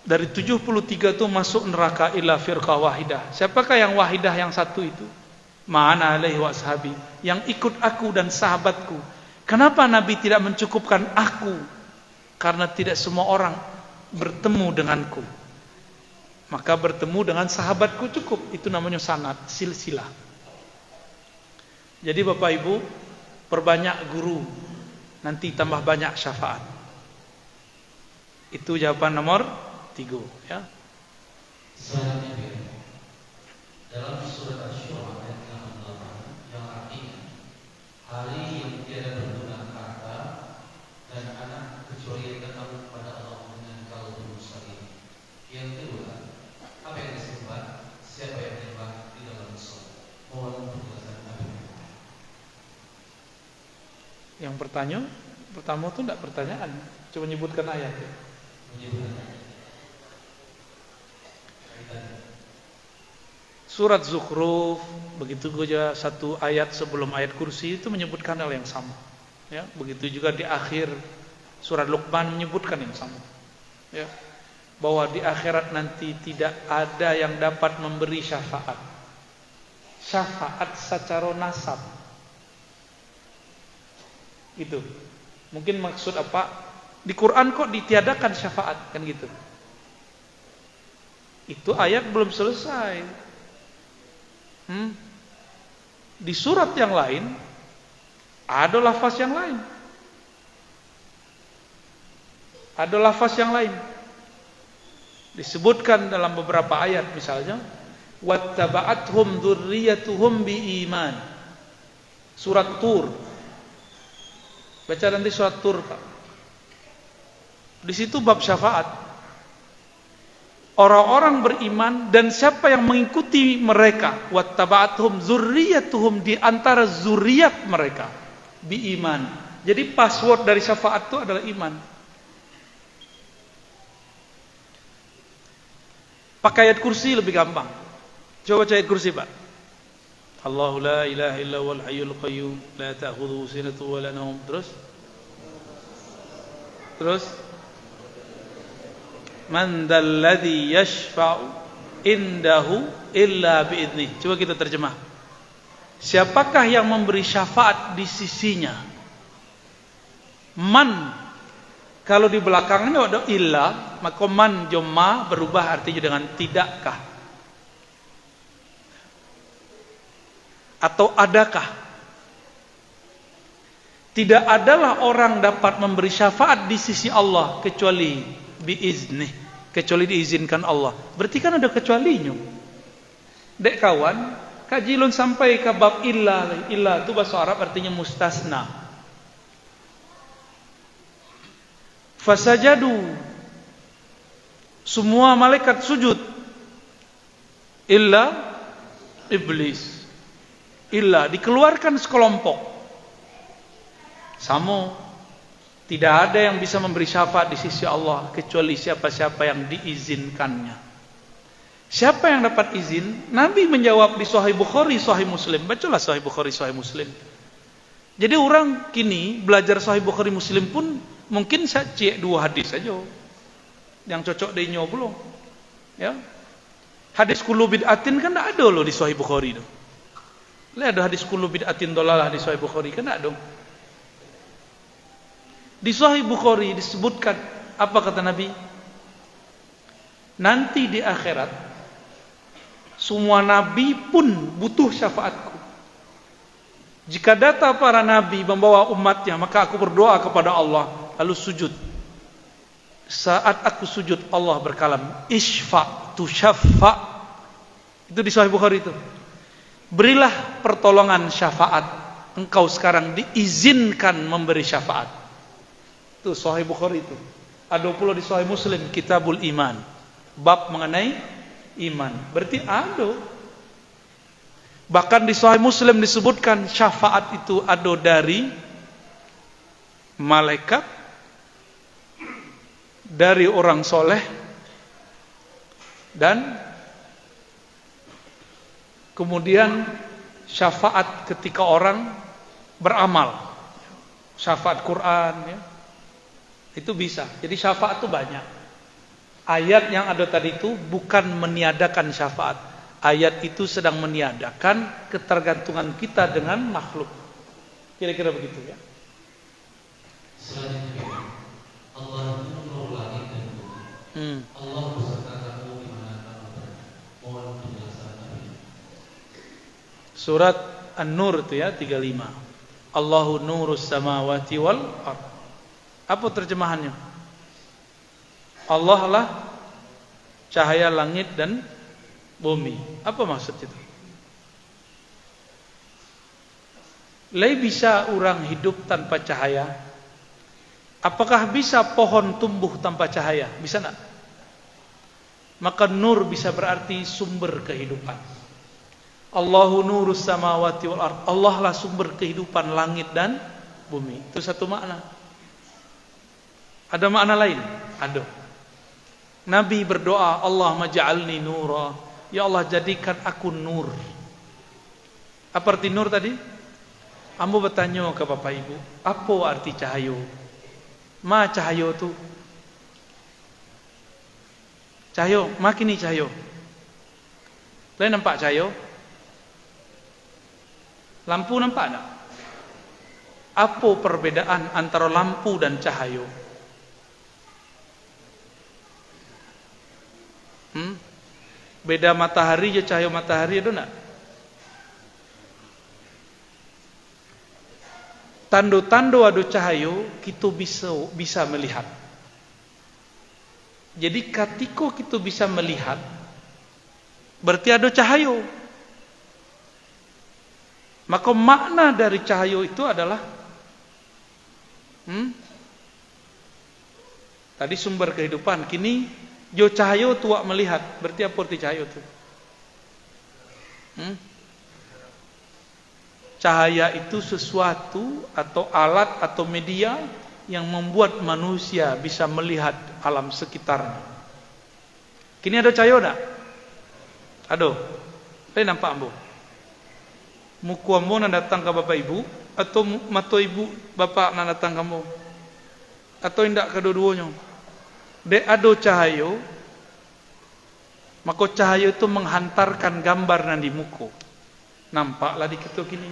dari 73 itu masuk neraka illa firqah wahidah. Siapakah yang wahidah yang satu itu? Ma'ana alaihi wa ashabi, yang ikut aku dan sahabatku. Kenapa Nabi tidak mencukupkan aku? Karena tidak semua orang bertemu denganku. Maka bertemu dengan sahabatku cukup. Itu namanya sanad, silsilah. Jadi Bapak Ibu, perbanyak guru, nanti tambah banyak syafaat. Itu jawaban nomor 3 ya. Selanjutnya dalam surat Asy-Syura ayat 68 yang artinya hari yang tiada berguna harta dan anak kecuali yang datang kepada Allah dengan kalbu mustaqim. Yang kedua, apa yang disembah, siapa yang menyembah di dalam sholat. Mohon penjelasan Nabi. Yang pertama itu tidak pertanyaan, cuma menyebutkan ayat ya. Surat Zukhruf begitu saja satu ayat sebelum ayat kursi itu menyebutkan hal yang sama ya. Begitu juga di akhir surat Luqman menyebutkan yang sama ya, bahwa di akhirat nanti tidak ada yang dapat memberi syafaat secara nasab. Itu mungkin maksud apa? Di Quran kok ditiadakan syafaat kan gitu. Itu ayat belum selesai. Di surat yang lain ada lafaz yang lain. Ada lafaz yang lain. Disebutkan dalam beberapa ayat misalnya wattaba'athum dzurriyyatuhum biiman. Surat Tur. Baca nanti surat Tur, Pak. Di situ bab syafaat. Orang-orang beriman dan siapa yang mengikuti mereka, wattaba'athum dzurriyyatuhum, di antara zuriat mereka, biiman. Jadi password dari syafaat itu adalah iman. Pakai ayat kursi lebih gampang. Coba baca ayat kursi, Pak. Allahu la ilaha illa huwal hayyul qayyum la ta'khudhuhu sinatun wa la nawm. Terus man dzalladzi yashfa'u indahu illa bi'idnih. Coba kita terjemah. Siapakah yang memberi syafaat di sisinya? Man, kalau di belakangnya ada illa, maka man jomma berubah artinya dengan tidakkah atau adakah. Tidak adalah orang dapat memberi syafaat di sisi Allah kecuali biiznih, kecuali diizinkan Allah. Berarti kan ada kecualinya. Dek kawan, kajilun sampai ke bab illa. Illa itu bahasa Arab artinya mustasna. Fasajadu, semua malaikat sujud illa iblis. Illa dikeluarkan sekelompok. Sama. Tidak ada yang bisa memberi syafaat di sisi Allah kecuali siapa-siapa yang diizinkannya. Siapa yang dapat izin? Nabi menjawab di Sahih Bukhari, Sahih Muslim. Bacalah Sahih Bukhari, Sahih Muslim. Jadi orang kini belajar Sahih Bukhari Muslim pun mungkin saya cek 2 hadis saja. Yang cocok dengan belum. Ya. Hadis kullu bid'atin kan tidak ada loh di Sahih Bukhari itu. Lihat ada hadis kullu bid'atin dolalah di Sahih Bukhari kan tidak ada. Di Sahih Bukhari disebutkan apa kata Nabi? Nanti di akhirat semua nabi pun butuh syafaatku. Jika data para nabi membawa umatnya, maka aku berdoa kepada Allah lalu sujud. Saat aku sujud Allah berkalam, Ishfa tu syaffa. Itu di Sahih Bukhari itu. Berilah pertolongan syafaat. Engkau sekarang diizinkan memberi syafaat. Itu Sahih Bukhari itu. Ada pula di Sahih Muslim Kitabul Iman. Bab mengenai iman. Berarti ada. Bahkan di Sahih Muslim disebutkan syafaat itu ada dari malaikat, dari orang soleh, dan kemudian syafaat ketika orang beramal, syafaat Quran, ya. Itu bisa. Jadi syafaat itu banyak. Ayat yang ada tadi itu bukan meniadakan syafaat. Ayat itu sedang meniadakan ketergantungan kita dengan makhluk. Kira-kira begitu ya. Selanjutnya, Allah itu nur langit dan bumi. Allah beserta kamu di mana kamu berada. Mohon penjelasan Nabi. Surat An-Nur itu ya 35. Allahu nurus samawati wal ardh. Apa terjemahannya? Allah lah cahaya langit dan bumi. Apa maksud itu? Lai bisa orang hidup tanpa cahaya? Apakah bisa pohon tumbuh tanpa cahaya? Bisa enggak? Maka nur bisa berarti sumber kehidupan. Allahu nurus samawati wal ardh. Allah lah sumber kehidupan langit dan bumi. Itu satu makna. Ada makna lain? Ada. Nabi berdoa, Allah maj'alni nura. Ya Allah, jadikan aku nur. Apa arti nur tadi? Ambo bertanya ke Bapak Ibu, apa arti cahaya? Ma cahaya tu? Cahaya, makin ni cahaya. Kalian nampak cahaya? Lampu nampak tak? Apa perbedaan antara lampu dan cahaya? Beda matahari je cahaya matahari ada tak? Tanda-tanda ada cahaya kita bisa melihat. Jadi ketika kita bisa melihat berarti ada cahaya. Maka makna dari cahaya itu adalah tadi sumber kehidupan, kini jo cahaya tuak melihat. Berarti apa arti cahaya itu? Cahaya itu sesuatu atau alat atau media yang membuat manusia bisa melihat alam sekitarnya. Kini ada cahaya tak? Ada. Saya nampak ambo. Muka ambo nak datang ke Bapak Ibu, atau mata Ibu Bapak nak datang ke ambo, atau indak kedua-duanya. Dek ada cahaya, maka cahaya itu menghantarkan gambar nan di muka. Nampaklah di kita kini.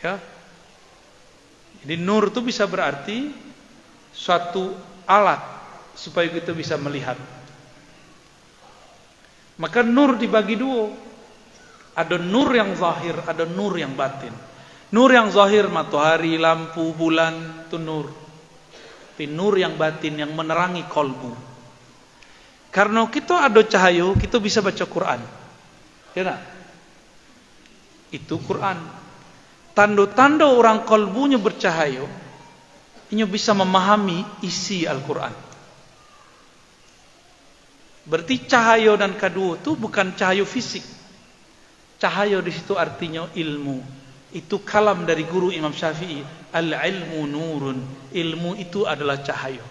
Ya. Jadi nur itu bisa berarti suatu alat supaya kita bisa melihat. Maka nur dibagi dua. Ada nur yang zahir, ada nur yang batin. Nur yang zahir matahari, lampu, bulan itu nur. Tapi nur yang batin yang menerangi kolbu. Karena kita ada cahaya, kita bisa baca Quran. Ya tak? Itu Quran. Tanda-tanda orang kolbunya bercahaya, ini bisa memahami isi Al-Quran. Berarti cahaya dan kedua itu bukan cahaya fisik. Cahaya di situ artinya ilmu. Itu kalam dari guru Imam Syafi'i. Al-ilmu nurun. Ilmu itu adalah cahaya.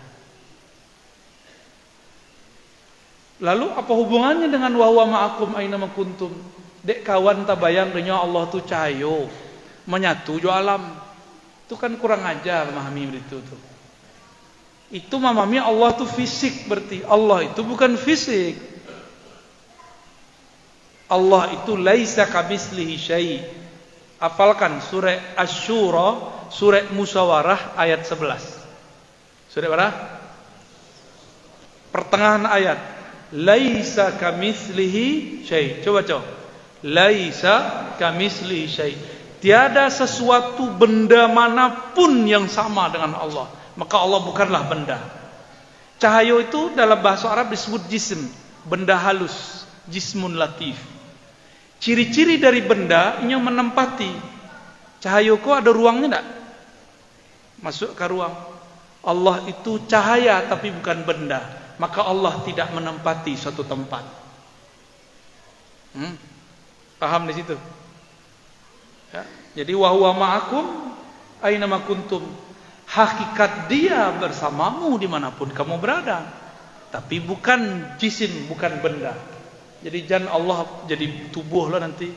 Lalu apa hubungannya dengan wa huwa ma'akum aina ma kuntum? Dek kawan tak bayang dunia Allah tu cahaya, menyatu jo alam. Itu kan kurang ajar memahami itu tuh. Itu memahami Allah tu fisik, berarti Allah itu bukan fisik. Allah itu laisa kamitslihi syai'. Hafalkan surah Asy-Syura, surah Musyawarah ayat 11. Surah berapa? Pertengahan ayat. Laisa kamitslihi syai'. Coba. Laisa kamitslihi syai'. Tiada sesuatu benda manapun yang sama dengan Allah. Maka Allah bukanlah benda. Cahaya itu dalam bahasa Arab disebut jism, benda halus. jismun latif. Ciri-ciri dari benda yang menempati. Cahayoko ada ruangnya enggak? Masuk ke ruang. Allah itu cahaya tapi bukan benda. Maka Allah tidak menempati suatu tempat. Paham di situ? Ya. Jadi wa huwa ma'akum aina ma kuntum. Hakikat dia bersamamu dimanapun kamu berada. Tapi bukan jisim, bukan benda. Jadi jangan Allah jadi tubuh lah nanti.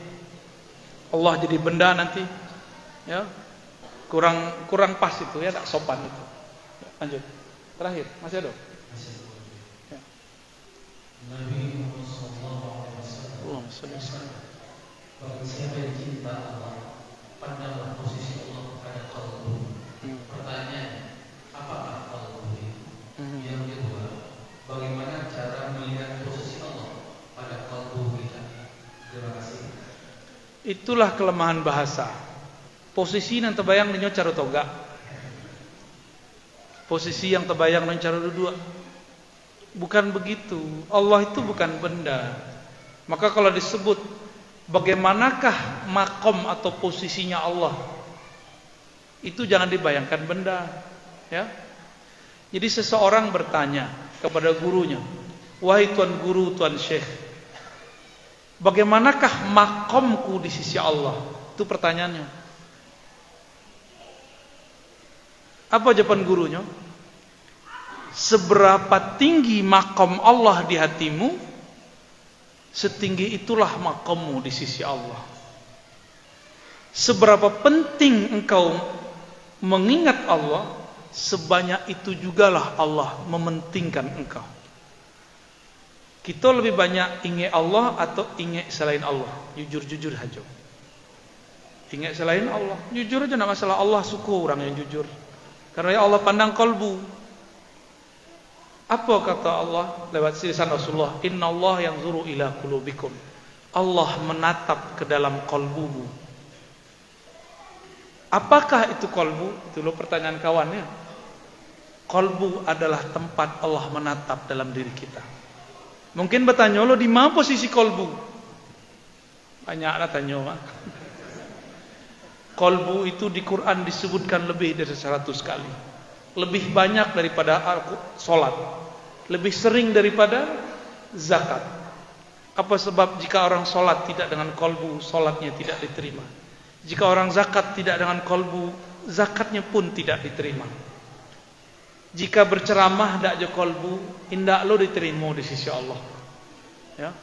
Allah jadi benda nanti. Ya. Kurang pas itu ya, tak sopan itu. Lanjut. Terakhir, masih ada? Ya. Nabi Muhammad SAW, bagi siapa yang cinta Allah, pandanglah posisi Allah pada qalbu. Pertanyaannya, apakah qalbu itu? Yang kedua, bagaimana cara melihat posisi Allah pada qalbu kita? Terima kasih. Itulah kelemahan bahasa. Posisi yang terbayang dengan cara toga. Posisi yang terbayang dengan cara duduk. Bukan begitu. Allah itu bukan benda. Maka kalau disebut bagaimanakah makom atau posisinya Allah, itu jangan dibayangkan benda, ya. Jadi seseorang bertanya kepada gurunya, wahai tuan guru, tuan syekh, bagaimanakah makomku di sisi Allah? Itu pertanyaannya. Apa jawaban gurunya? Seberapa tinggi makom Allah di hatimu, setinggi itulah makommu di sisi Allah. Seberapa penting engkau mengingat Allah, sebanyak itu jugalah Allah mementingkan engkau. Kita lebih banyak ingat Allah atau ingat selain Allah? Jujur-jujur aja. Ingat selain Allah, jujur aja, nak masalah. Allah suka orang yang jujur. Karena ya Allah pandang kalbu. Apa kata Allah lewat lisan Rasulullah? Inna Allah yanzuru ila qulubikum. Allah menatap ke dalam kalbumu. Apakah itu kalbu? Itu lo pertanyaan kawannya. Kalbu adalah tempat Allah menatap dalam diri kita. Mungkin bertanya lo di mana posisi kalbu? Banyaklah tanya mah. Kalbu itu di Quran disebutkan lebih dari 100 kali. Lebih banyak daripada salat. Lebih sering daripada zakat. Apa sebab jika orang salat tidak dengan kalbu, salatnya tidak diterima. Jika orang zakat tidak dengan kalbu, zakatnya pun tidak diterima. Jika berceramah tidak ada kalbu, indak lo diterima di sisi Allah. Ya.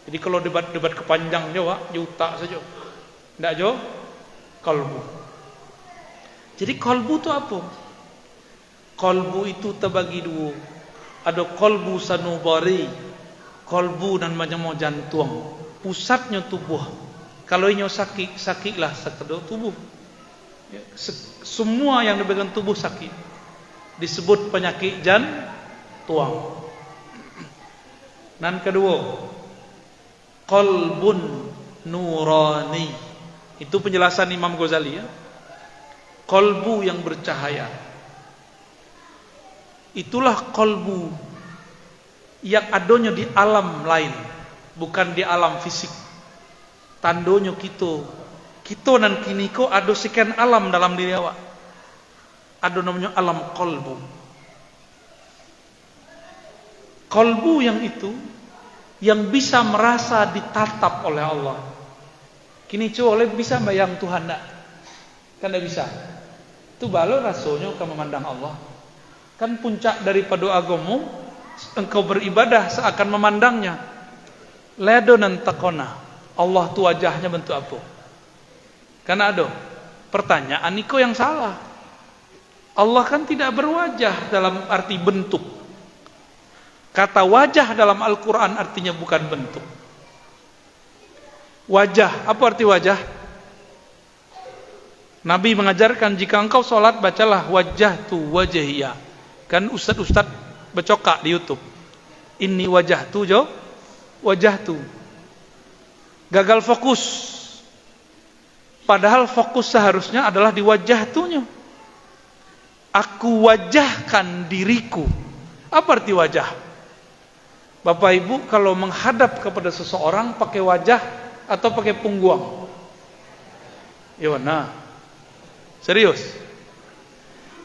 Jadi kalau debat kepanjang Jawa, juta saja. Tidak jo kalbu. Jadi kalbu itu apa? Kalbu itu terbagi dua. Ada kalbu sanubari, kalbu dan macam jantung, pusatnya tubuh. Kalau ini sakit, sakitlah sekedar tubuh. Ya, semua yang dipegang tubuh sakit. Disebut penyakit jantung. Dan kedua, qalbun nurani. Itu penjelasan Imam Ghazali, ya. Qalbu yang bercahaya. Itulah qalbu yang adanya di alam lain, bukan di alam fisik. Tandonyo kita dan kiniko ada sekian alam dalam diri awak. Ada namanya alam qalbu. Qalbu yang itu yang bisa merasa ditatap oleh Allah. Kini coba oleh bisa bayang Tuhan tak? Kan tidak bisa. Itu balo rasanya kamu memandang Allah. Kan puncak daripada agama engkau beribadah seakan memandangnya. Ledo nan takona. Allah tu wajahnya bentuk apa? Karena ada pertanyaan niko yang salah. Allah kan tidak berwajah dalam arti bentuk. Kata wajah dalam Al-Quran artinya bukan bentuk. Wajah, apa arti wajah? Nabi mengajarkan jika engkau sholat bacalah wajahtu wajahiyah. Kan ustad-ustad bercokak di YouTube. Ini wajahtu jo, wajahtu. Gagal fokus. Padahal fokus seharusnya adalah di wajahtunya. Aku wajahkan diriku. Apa arti wajah? Bapak Ibu kalau menghadap kepada seseorang pakai wajah atau pakai punggung? Nah, serius.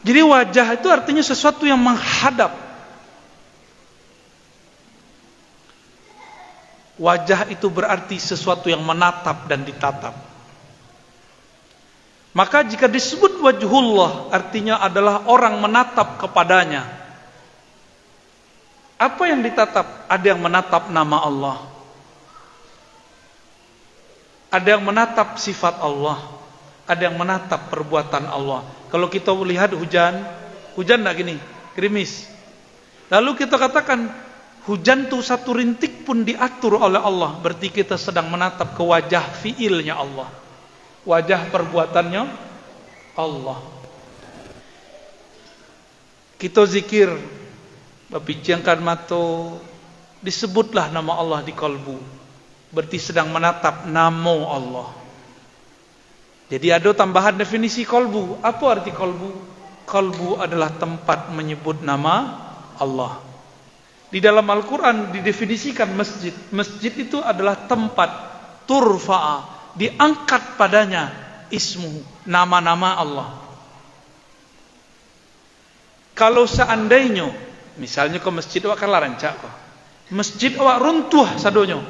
Jadi wajah itu artinya sesuatu yang menghadap. Wajah itu berarti sesuatu yang menatap dan ditatap. Maka jika disebut wajhullah artinya adalah orang menatap kepadanya. Apa yang ditatap? Ada yang menatap nama Allah. Ada yang menatap sifat Allah. Ada yang menatap perbuatan Allah. Kalau kita lihat hujan enggak gini, gerimis. Lalu kita katakan hujan tuh satu rintik pun diatur oleh Allah. Berarti kita sedang menatap ke wajah fiilnya Allah. Wajah perbuatannya Allah. Kita zikir, bapicangkan mato, disebutlah nama Allah di kalbu. Berarti sedang menatap nama Allah. Jadi ada tambahan definisi kalbu. Apa arti kalbu? Kalbu adalah tempat menyebut nama Allah. Di dalam Al-Quran didefinisikan masjid. Masjid itu adalah tempat turfa'a, diangkat padanya ismu, nama-nama Allah. Kalau seandainya misalnya ke masjid awak kan larancak kok. Masjid awak runtuh sadonyo.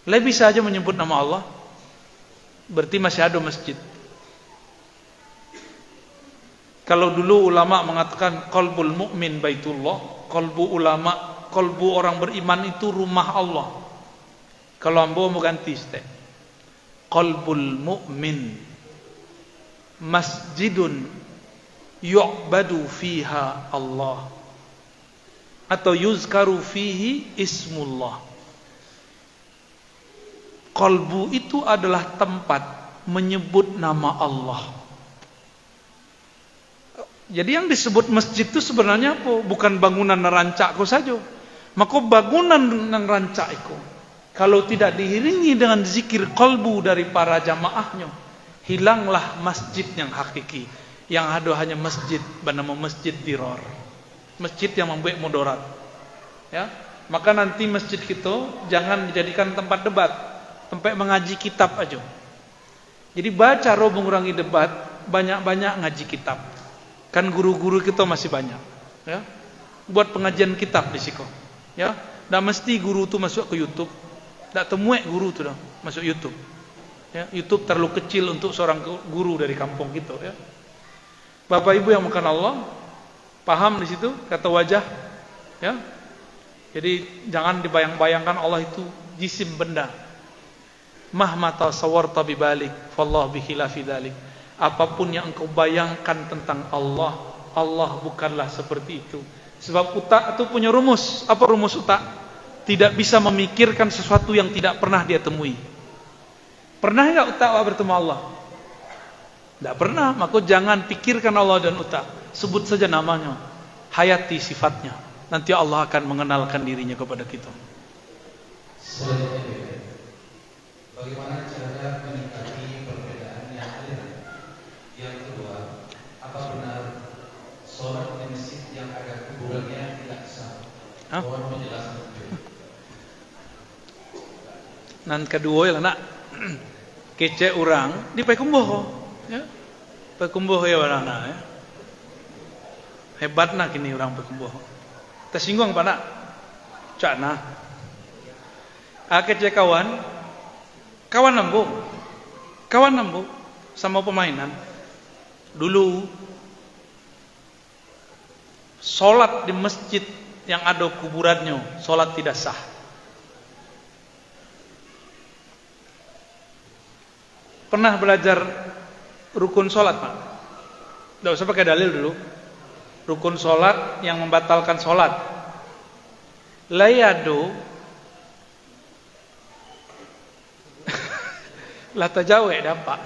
Lebih saja menyebut nama Allah. Berarti masih ada masjid. Kalau dulu ulama mengatakan qalbul mu'min baitullah, qalbu ulama, qalbu orang beriman itu rumah Allah. Kalau ambo mau ganti stek. Qalbul mu'min masjidun yu'badu fiha Allah atau yuzkaru fihi ismullah. Qalbu itu adalah tempat menyebut nama Allah. Jadi yang disebut masjid itu sebenarnya apa? Bukan bangunan rancakku saja. Maka bangunan yang rancak itu kalau tidak diiringi dengan zikir qalbu dari para jamaahnya, hilanglah masjid yang hakiki. Yang ada hanya masjid bernama masjid diror. Masjid yang membuat mudarat. Ya. Maka nanti masjid kita jangan dijadikan tempat debat, tempat mengaji kitab aja. Jadi baca roh mengurangi debat, banyak-banyak ngaji kitab. Kan guru-guru kita masih banyak, ya. Buat pengajian kitab di siko, ya. Dan mesti guru tu masuk ke YouTube. Tak temuek guru tu dah masuk YouTube. Ya, YouTube terlalu kecil untuk seorang guru dari kampung kita, ya. Bapak Ibu yang makan Allah, paham di situ kata wajah, ya. Jadi jangan dibayang-bayangkan Allah itu jisim benda. Mahmata sawarta bibalik, fallah bikhilafi dzalik. Apapun yang engkau bayangkan tentang Allah, Allah bukanlah seperti itu. Sebab utak itu punya rumus. Apa rumus utak? Tidak bisa memikirkan sesuatu yang tidak pernah dia temui. Pernah enggak utak bertemu Allah? Tidak pernah. Maka jangan pikirkan Allah dan utak. Sebut saja namanya. Hayati sifatnya. Nanti Allah akan mengenalkan dirinya kepada kita. Selanjutnya, bagaimana cara menyikapi perbedaan yang ada? Yang kedua, apa benar sholat di masjid yang ada kuburannya tidak sah? Mohon penjelasan. Nan kedua ya nak kece orang di Pakumboh, ya. Pakumboh ya warana, ya. Hebat nak ini orang Pakumboh. Tersinggung apa nak? Cak nah. Kece kawan nambu sama pemainan. Dulu sholat di masjid yang ada kuburannya, sholat tidak sah. Pernah belajar rukun sholat, Pak? Tidak usah pakai dalil dulu. Rukun sholat yang membatalkan sholat. Layado lata jawe dapat.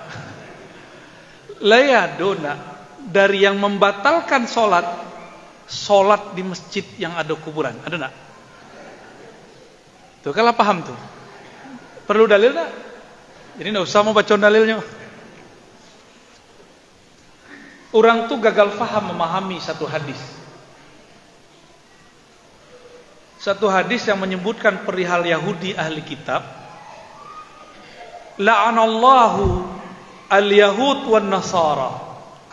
Layado nak dari yang membatalkan sholat di masjid yang ada kuburan. Ada nak? Tuh kalau paham tuh. Perlu dalil nak? Jadi tidak usah mau baca dalilnya. Orang tuh gagal faham memahami satu hadis. satu hadis yang menyebutkan perihal Yahudi ahli kitab. La'anallahu al-yahud wan nasara,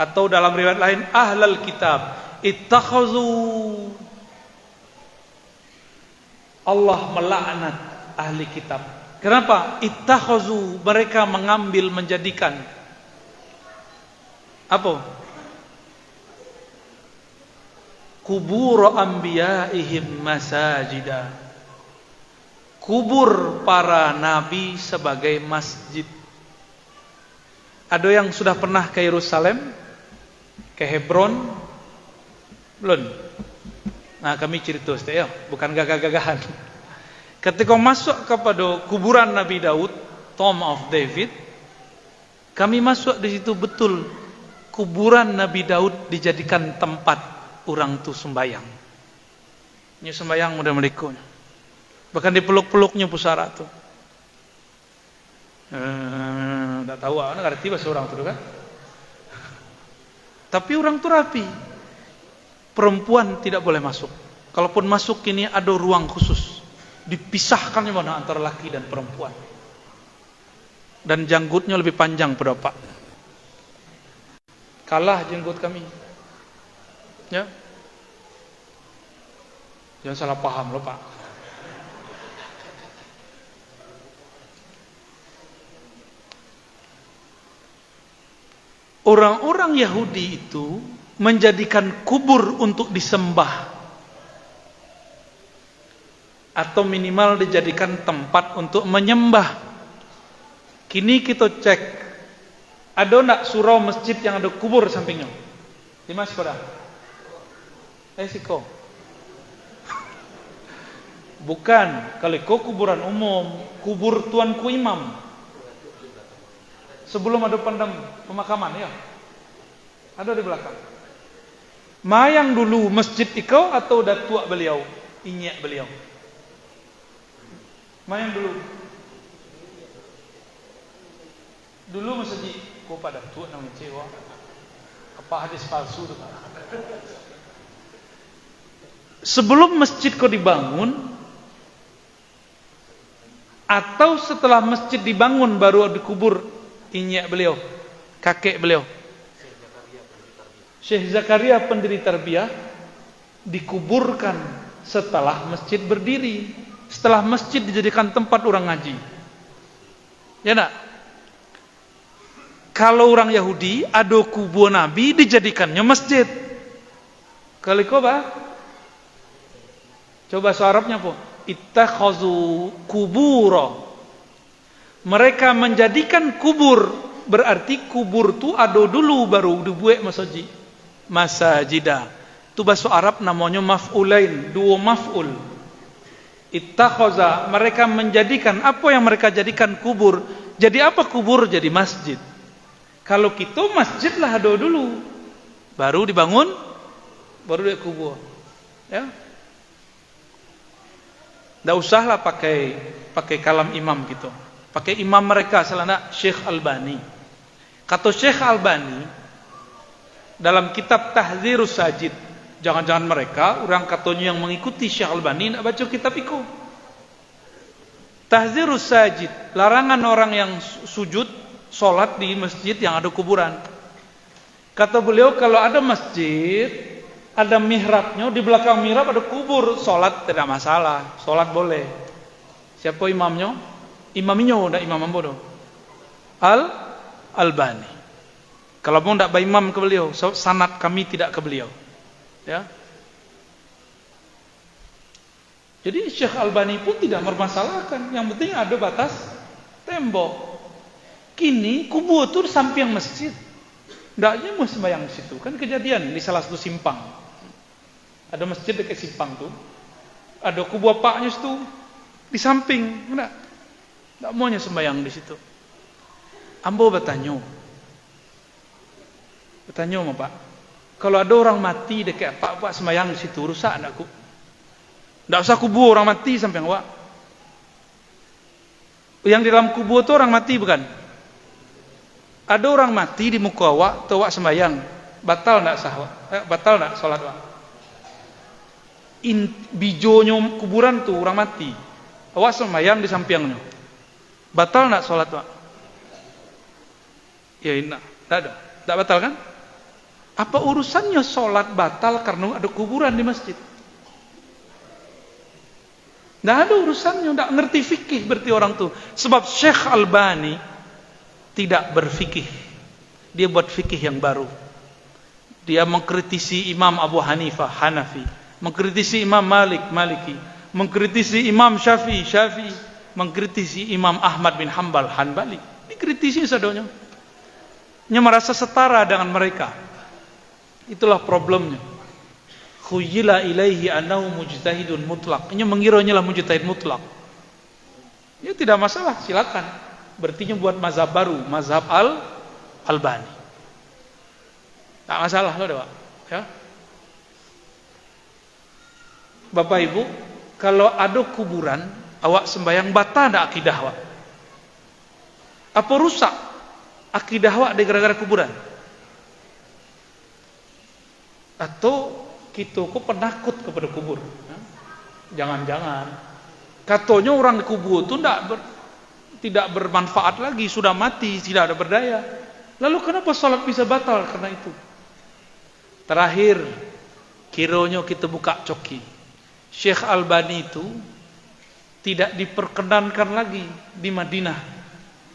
atau dalam riwayat lain ahlal kitab ittakhazu, Allah melaknat ahli kitab. Kenapa? Ittakhazu, mereka mengambil, menjadikan apa? Kubur anbiya'ihim masajida, kubur para nabi sebagai masjid. Ada yang sudah pernah ke Yerusalem, ke Hebron? Belum? Nah, kami cerita ya, bukan gagah-gagahan. Ketika masuk kepada kuburan Nabi Daud, Tomb of David, kami masuk di situ betul. Kuburan Nabi Daud dijadikan tempat orang tu sembayang. Ini sembayang mudah melikunya. Bahkan dipeluk-peluknya pusara tu. Tak tahu apa ngerti bahasa orang tu kan. Tapi orang tu rapi. Perempuan tidak boleh masuk. Kalaupun masuk ini ada ruang khusus. Dipisahkan mana antara laki dan perempuan. Dan janggutnya lebih panjang pada Pak. Kalah jenggot kami. Ya. Jangan salah paham loh Pak. Orang-orang Yahudi itu menjadikan kubur untuk disembah, atau minimal dijadikan tempat untuk menyembah. Kini kita cek, ada nak surau masjid yang ada kubur sampingnya? Di mana sekolah? Siko. Bukan, kalau kau kuburan umum, kubur tuanku imam. Sebelum ada pemakaman ya. Ada di belakang. Mayang dulu masjid ikau atau datuk beliau, inyak beliau. Mayang dulu. Dulu masjid kau pada datuk namanya cewa. Apa hadis palsu tu? Sebelum masjid kau dibangun atau setelah masjid dibangun baru dikubur inyak beliau, kakek beliau. Syekh Zakaria pendiri tarbiyah dikuburkan setelah masjid berdiri, setelah masjid dijadikan tempat orang ngaji. Ya nak? Kalau orang Yahudi ada kubur Nabi dijadikannya masjid. Kalau kau bah? Coba bahasa Arabnya apa? Ittakhazu kubura. Mereka menjadikan kubur, berarti kubur tu ada dulu baru dibuat masjid. Masajida. Itu bahasa Arab namanya maf'ulain, dua maf'ul. Ittakhaza, mereka menjadikan, apa yang mereka jadikan kubur. Jadi apa kubur? Jadi masjid. Kalau kita masjid lah ada dulu, baru dibangun, baru dia kubur. Ya. Tak usahlah pakai kalam imam gitu. Pakai imam mereka selana Syekh Albani. Kata Syekh Albani dalam kitab Tahdzirus Sajid, jangan-jangan mereka orang katanya yang mengikuti Syekh Albani nak baca kitab itu. Tahdzirus Sajid, larangan orang yang sujud solat di masjid yang ada kuburan. Kata beliau kalau ada masjid, ada mihrabnya, di belakang mihrab ada kubur, solat tidak masalah, solat boleh. Siapa imamnya? Imamnya udah imam bodoh. Albani. Kalau mau tidak imam ke beliau, sanad kami tidak ke beliau. Ya. Jadi Syekh Albani pun tidak mempermasalahkan. Yang penting ada batas tembok. Kini kubur itu di samping masjid. Tidaknya mau sembahyang di situ. Kan kejadian di salah satu simpang. Ada masjid dekat simpang tu. Ada kubur apaknya situ di samping. Tak maunya sembahyang di situ. Ambo bertanya sama Pak, kalau ada orang mati dekat Pak sembahyang di situ, rusak tak ku? Tak usah kubur orang mati sampai awak. Yang di dalam kubur tu orang mati bukan? Ada orang mati di muka awak, tu awak sembahyang, batal tak sah awak? Batal tak solat awak? bijonyo kuburan tuh orang mati. Awak sembahyang di sampingnya. Batal enggak salat, Pak? Ya, enggak. Enggak batal kan? Apa urusannya salat batal karena ada kuburan di masjid? Enggak ada urusannya, enggak ngerti fikih berarti orang tuh. Sebab Syekh Albani tidak berfikih. Dia buat fikih yang baru. Dia mengkritisi Imam Abu Hanifah, Hanafi, mengkritisi Imam Malik, Maliki, mengkritisi Imam Syafi'i, Syafi'i, mengkritisi Imam Ahmad bin Hanbal, Hanbali. Dikritisi sadonya. Dia merasa setara dengan mereka. Itulah problemnya. Khuyila ilaihi annahu mujtahidun mutlak. Ini mengiranya lah mujtahid mutlak. Ya tidak masalah, silakan. Berarti buat mazhab baru, mazhab Albani. Tak masalah loh, Pak. Ya. Bapak Ibu, kalau ada kuburan, awak sembahyang batal ndak akidah awak? Apa rusak akidah awak gara-gara kuburan? Atau kita kok penakut kepada kubur? Jangan-jangan katanya orang di kubur itu tidak bermanfaat lagi, sudah mati, tidak ada berdaya. Lalu kenapa salat bisa batal karena itu? Terakhir, kiranya kita buka coki. Syekh Albani itu tidak diperkenankan lagi di Madinah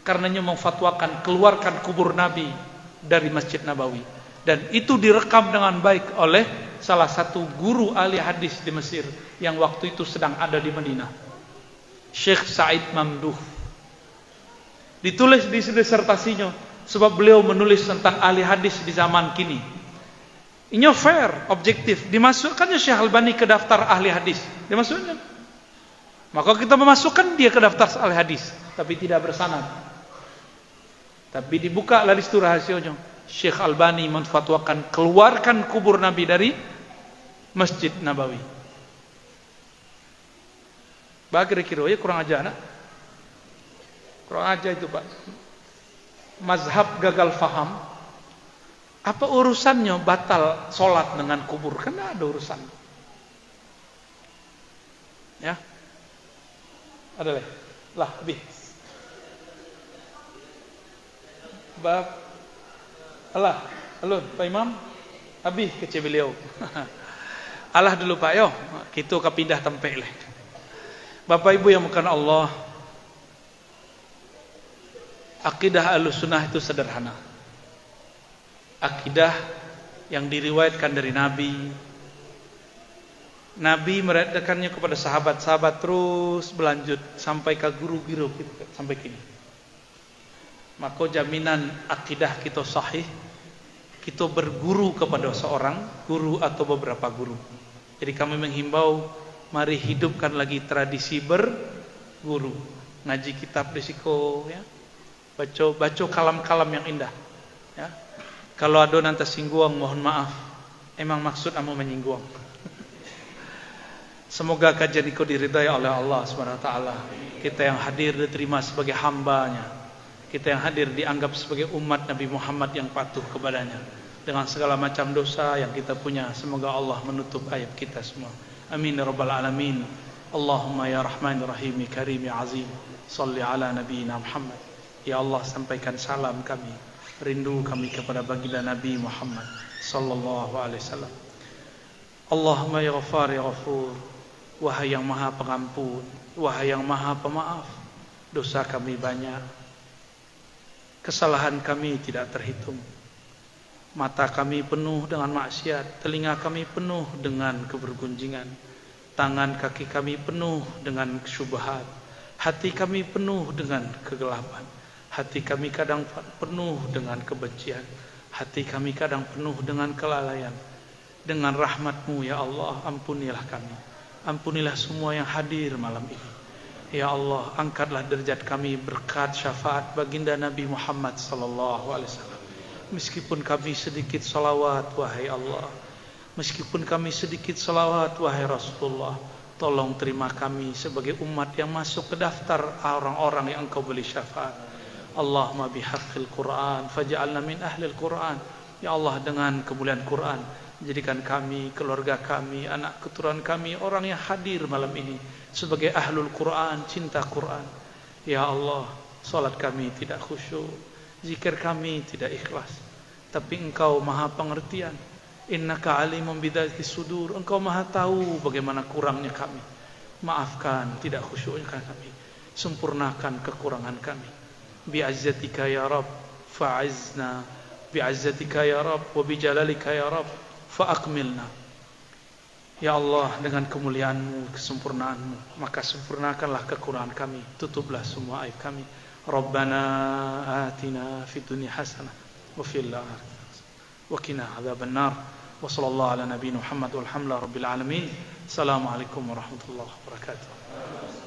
karenanya memfatwakan keluarkan kubur Nabi dari Masjid Nabawi. Dan itu direkam dengan baik oleh salah satu guru ahli hadis di Mesir yang waktu itu sedang ada di Madinah, Syekh Said Mamduh. Ditulis di disertasinya sebab beliau menulis tentang ahli hadis di zaman kini. Ini fair, objektif. Dimasukkannya Syekh Albani ke daftar ahli hadis. Dimasukkan. Maka kita memasukkan dia ke daftar ahli hadis, tapi tidak bersanad. Tapi dibuka lah di situ rahasianya. Syekh Albani menfatwakan keluarkan kubur Nabi dari Masjid Nabawi. Bah kira-kira ya kurang aja nak. Kurang aja itu, Pak. Mazhab gagal faham. Apa urusannya batal sholat dengan kubur? Kan ada urusan. Ya, ada lah habis. Bab, Allah, halo Pak Imam, habis kecil beliau. Allah dulu Pak yo, kita ke pindah tempat leh. Bapak Ibu yang bukan Allah, akidah Ahlussunnah itu sederhana. Akidah yang diriwayatkan dari Nabi. Nabi meriwayatkannya kepada sahabat-sahabat terus berlanjut sampai ke guru-guru kita sampai kini. Maka jaminan akidah kita sahih, kita berguru kepada seorang guru atau beberapa guru. Jadi kami menghimbau, mari hidupkan lagi tradisi berguru. Ngaji kitab risiko, ya. Baca kalam-kalam yang indah, ya. Kalau ada nanti singgung, mohon maaf. Emang maksud kamu menyinggung. Semoga kajian itu diridai oleh Allah SWT. Kita yang hadir diterima sebagai hambanya. Kita yang hadir dianggap sebagai umat Nabi Muhammad yang patuh kepadanya. Dengan segala macam dosa yang kita punya, semoga Allah menutup aib kita semua. Amin ya rabbal alamin. Allahumma ya rahman rahim karim ya azim. Salli ala nabiyina Muhammad. Ya Allah, sampaikan salam kami, rindu kami kepada baginda Nabi Muhammad sallallahu alaihi wasallam. Allahumma ya Ghaffar ya Ghafur. Wahai yang Maha Pengampun, wahai yang Maha Pemaaf. Dosa kami banyak, kesalahan kami tidak terhitung. Mata kami penuh dengan maksiat, telinga kami penuh dengan kebergunjingan, tangan kaki kami penuh dengan syubhat, hati kami penuh dengan kegelapan. Hati kami kadang penuh dengan kebencian, hati kami kadang penuh dengan kelalaian. Dengan rahmat-Mu ya Allah, ampunilah kami. Ampunilah semua yang hadir malam ini. Ya Allah, angkatlah derajat kami berkat syafaat baginda Nabi Muhammad sallallahu alaihi wasallam. Meskipun kami sedikit salawat wahai Allah, meskipun kami sedikit salawat wahai Rasulullah, tolong terima kami sebagai umat yang masuk ke daftar orang-orang yang Engkau beri syafaat. Allahumma bihaqqil Quran faj'alna min ahlil Quran. Ya Allah, dengan kemuliaan Quran jadikan kami, keluarga kami, anak keturunan kami, orang yang hadir malam ini sebagai ahlul Quran, cinta Quran. Ya Allah, salat kami tidak khusyuk, zikir kami tidak ikhlas, tapi Engkau maha pengertian. Innaka alimun bidzatis sudur, Engkau maha tahu bagaimana kurangnya kami. Maafkan tidak khusyuknya kami, sempurnakan kekurangan kami. Bi'azzatika ya Rabb fa'azna, bi'azzatika ya Rabb wa bijalalika ya Rabb fa'akmilna. Ya Allah, dengan kemuliaan-Mu, kesempurnaanmu, maka sempurnakanlah kekurangan kami, tutuplah semua aib kami. Rabbana atina fid dunya hasanah wa fil akhirati wa qina adzaban nar. Wa sallallahu ala nabiyina Muhammad walhamdulillahi rabbil alamin. Assalamualaikum warahmatullahi wabarakatuh.